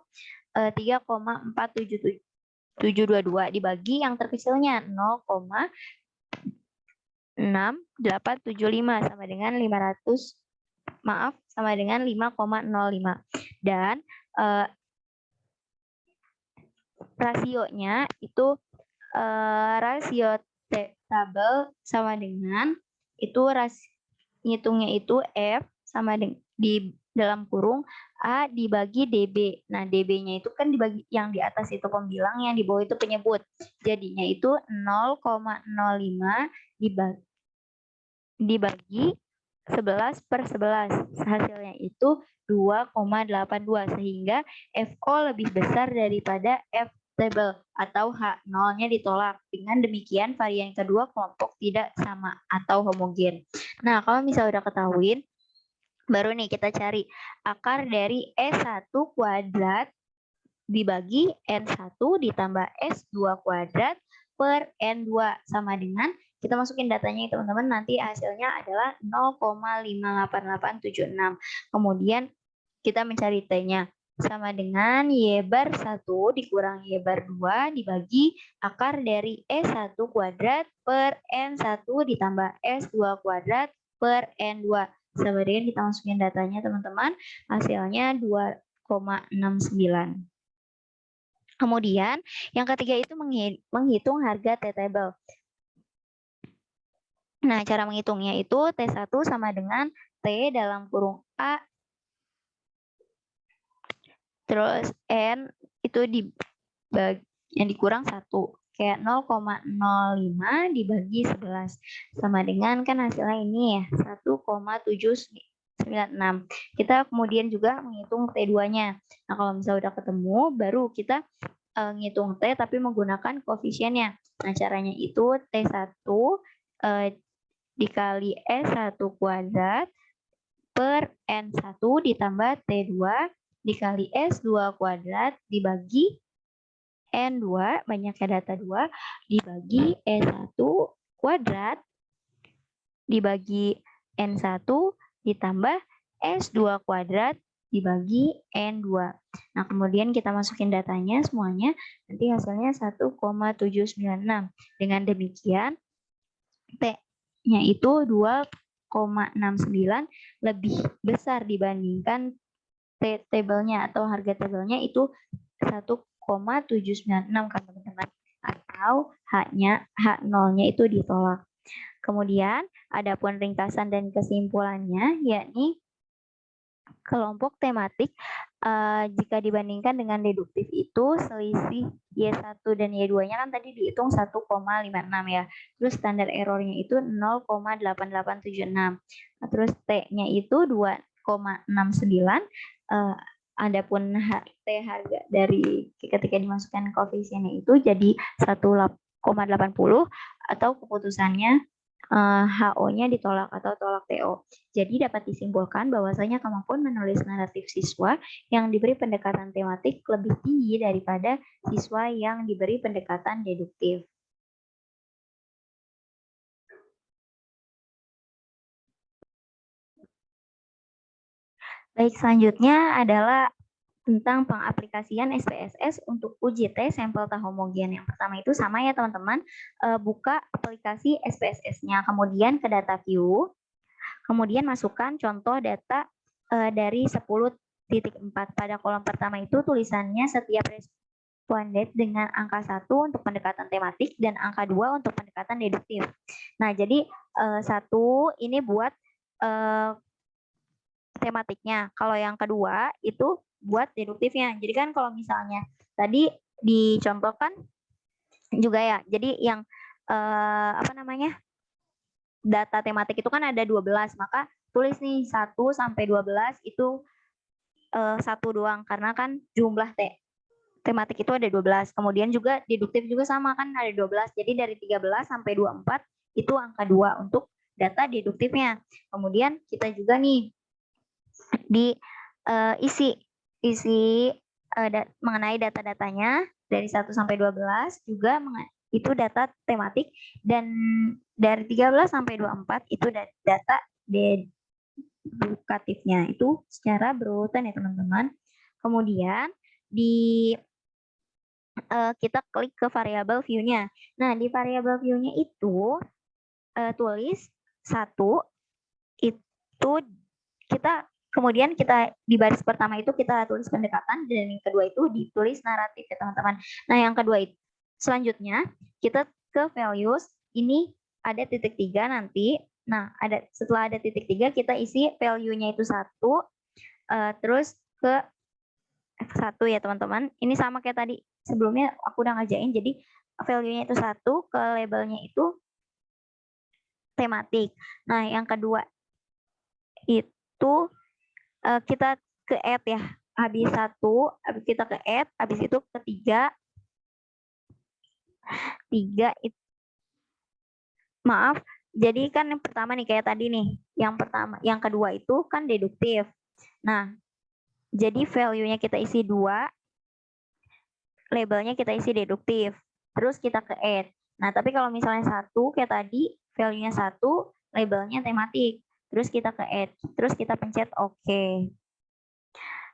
3,47722 dibagi yang terkecilnya 0,6875 sama dengan 5,05 dan rasionya itu rasio tabel sama dengan itu ngitungnya itu F sama dengan di dalam kurung A dibagi DB. Nah, DB-nya itu kan dibagi yang di atas itu pembilang, yang di bawah itu penyebut. Jadinya itu 0,05 dibagi 11/11. Hasilnya itu 2,82 sehingga FO lebih besar daripada F table atau H0-nya ditolak. Dengan demikian varian kedua kelompok tidak sama atau homogen. Nah, kalau misalnya udah ketahuin, baru nih kita cari akar dari S1 kuadrat dibagi N1 ditambah S2 kuadrat per N2 sama dengan, kita masukin datanya teman-teman, nanti hasilnya adalah 0,58876. Kemudian kita mencari T-nya sama dengan Y bar 1 dikurang Y bar 2 dibagi akar dari S1 kuadrat per N1 ditambah S2 kuadrat per N2. Sama dengan kita masukin datanya teman-teman, hasilnya 2,69. Kemudian yang ketiga itu menghitung harga T-table. Nah, cara menghitungnya itu T1 sama dengan T dalam kurung A terus N itu yang dikurang 1. Kayak 0,05 dibagi 11 sama dengan kan hasilnya ini ya 1,796. Kita kemudian juga menghitung T2-nya. Nah, kalau misalnya udah ketemu baru kita ngitung T tapi menggunakan koefisiennya. Nah, caranya itu T1 dikali S1 kuadrat per N1 ditambah T2 dikali S2 kuadrat dibagi N2, banyaknya data 2, dibagi S1 kuadrat dibagi N1 ditambah S2 kuadrat dibagi N2. Nah, kemudian kita masukin datanya semuanya, nanti hasilnya 1,796. Dengan demikian, T-nya itu 2,69 lebih besar dibandingkan T-tabelnya atau harga tabelnya itu 1,796 kan teman-teman. Atau H0-nya itu ditolak. Kemudian, adapun ringkasan dan kesimpulannya, yakni kelompok tematik jika dibandingkan dengan deduktif itu selisih Y1 dan Y2-nya kan tadi dihitung 1,56 ya. Terus standar errornya itu 0,8876. Nah, terus T-nya itu 2,69. Adapun T harga dari ketika dimasukkan koefisiennya itu jadi 1,80 atau keputusannya HO-nya ditolak atau tolak TO. Jadi dapat disimpulkan bahwasanya kemampuan menulis naratif siswa yang diberi pendekatan tematik lebih tinggi daripada siswa yang diberi pendekatan deduktif. Baik, selanjutnya adalah tentang pengaplikasian SPSS untuk uji tes sampel tak homogen. Yang pertama itu sama ya teman-teman, buka aplikasi SPSS-nya, kemudian ke data view, kemudian masukkan contoh data dari 10.4. Pada kolom pertama itu tulisannya setiap responden dengan angka 1 untuk pendekatan tematik dan angka 2 untuk pendekatan deduktif. Nah, jadi 1 ini buat tematiknya. Kalau yang kedua itu buat deduktifnya. Jadi kan kalau misalnya tadi dicontohkan juga ya. Jadi yang data tematik itu kan ada 12, maka tulis nih 1 sampai 12 itu 1 doang karena kan jumlah tematik itu ada 12. Kemudian juga deduktif juga sama kan ada 12. Jadi dari 13 sampai 24 itu angka 2 untuk data deduktifnya. Kemudian kita juga nih isi mengenai data-datanya dari 1 sampai 12 juga itu data tematik, dan dari 13 sampai 24 itu data dedukatifnya itu secara berurutan ya teman-teman. Kemudian kita klik ke variabel view-nya. Nah, di variabel view-nya itu tulis 1 itu kemudian kita di baris pertama itu kita tulis pendekatan, dan yang kedua itu ditulis naratif ya teman-teman. Nah, yang kedua itu selanjutnya kita ke values, ini ada titik 3 nanti. Nah, setelah ada titik 3 kita isi value-nya itu 1, terus ke F1 ya teman-teman. Ini sama kayak tadi sebelumnya aku udah ngajain, jadi value-nya itu 1, ke labelnya itu tematik. Nah, yang kedua itu kita ke add ya. Habis 1, habis kita ke add, habis itu ketiga 3 itu maaf. Jadi kan yang pertama nih kayak tadi nih. Yang kedua itu kan deduktif. Nah, jadi value-nya kita isi 2, labelnya kita isi deduktif. Terus kita ke add. Nah, tapi kalau misalnya 1 kayak tadi, value-nya 1, labelnya tematik. Terus kita ke add. Terus kita pencet OK.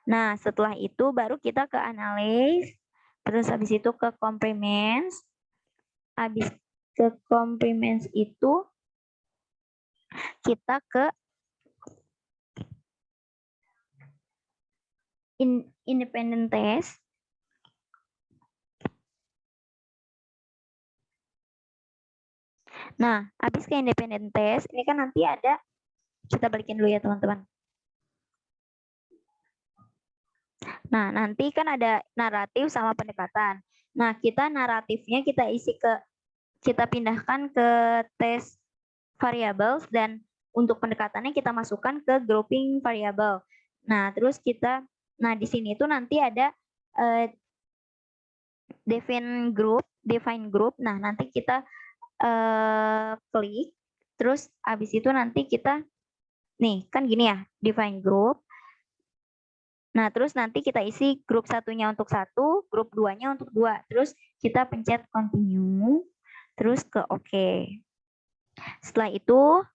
Nah, setelah itu baru kita ke analyze. Terus habis itu ke complements. Habis ke complements itu kita ke independent test. Nah, habis ke independent test, ini kan nanti ada, kita balikin dulu ya teman-teman. Nah, nanti kan ada naratif sama pendekatan. Nah, kita naratifnya kita pindahkan ke tes variables, dan untuk pendekatannya kita masukkan ke grouping variable. Nah, terus di sini itu nanti ada define group. Nah, nanti kita klik, terus habis itu nanti kita nih kan gini ya, define group. Nah, terus nanti kita isi grup 1-nya untuk 1, grup 2-nya untuk 2. Terus kita pencet continue, terus ke OK. Setelah itu,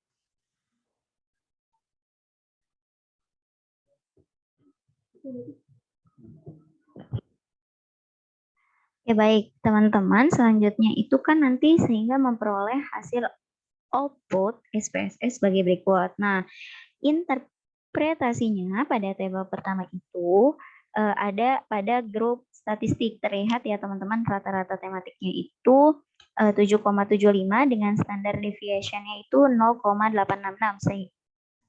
Ya baik, teman-teman, selanjutnya itu kan nanti sehingga memperoleh hasil output SPSS sebagai berikut. Nah, interpretasinya pada tabel pertama itu ada pada grup statistik. Terlihat ya teman-teman, rata-rata tematiknya itu 7,75 dengan standar deviation-nya itu 0,866.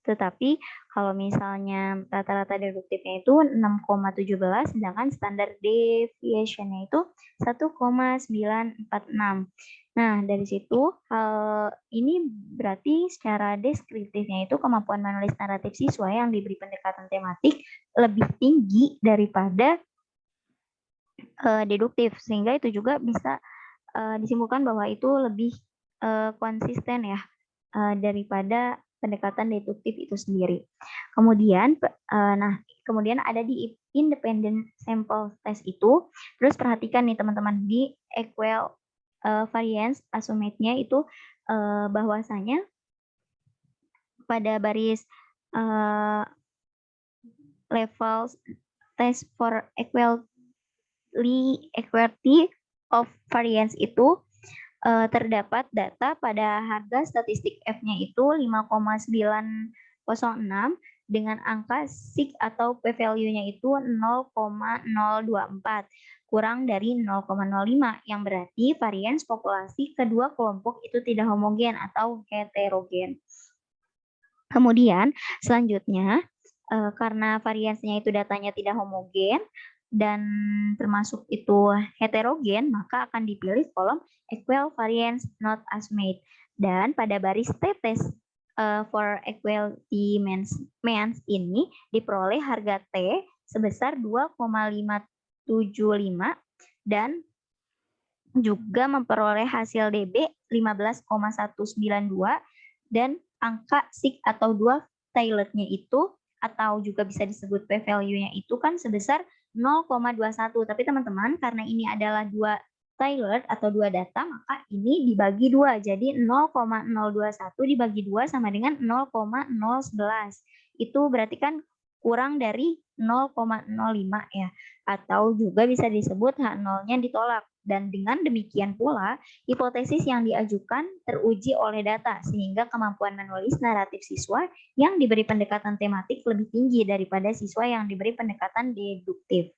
Tetapi kalau misalnya rata-rata deduktifnya itu 6,17, sedangkan standar deviation-nya itu 1,946. Nah, dari situ hal ini berarti secara deskriptifnya itu kemampuan menulis naratif siswa yang diberi pendekatan tematik lebih tinggi daripada deduktif, sehingga itu juga bisa disimpulkan bahwa itu lebih konsisten ya daripada pendekatan deduktif itu sendiri. Kemudian, kemudian ada di independent sample test itu. Terus perhatikan nih teman-teman di equal variance assumption-nya itu bahwasanya pada baris level test for equality of variance itu terdapat data pada harga statistik F-nya itu 5,906 dengan angka sig atau p-value-nya itu 0,024 kurang dari 0,05 yang berarti varians populasi kedua kelompok itu tidak homogen atau heterogen. Kemudian selanjutnya karena variansnya itu datanya tidak homogen dan termasuk itu heterogen, maka akan dipilih kolom equal variance not assumed. Dan pada baris t-test for equality means ini diperoleh harga T sebesar 2,575 dan juga memperoleh hasil DB 15,192 dan angka sig atau dua tailored-nya itu atau juga bisa disebut p-value-nya itu kan sebesar 0,21. Tapi teman-teman, karena ini adalah dua tailored atau dua data, maka ini dibagi dua. Jadi 0,021 dibagi 2 sama dengan 0,011. Itu berarti kan kurang dari 0,05 ya. Atau juga bisa disebut H0-nya ditolak. Dan dengan demikian pula, hipotesis yang diajukan teruji oleh data, sehingga kemampuan menulis naratif siswa yang diberi pendekatan tematik lebih tinggi daripada siswa yang diberi pendekatan deduktif.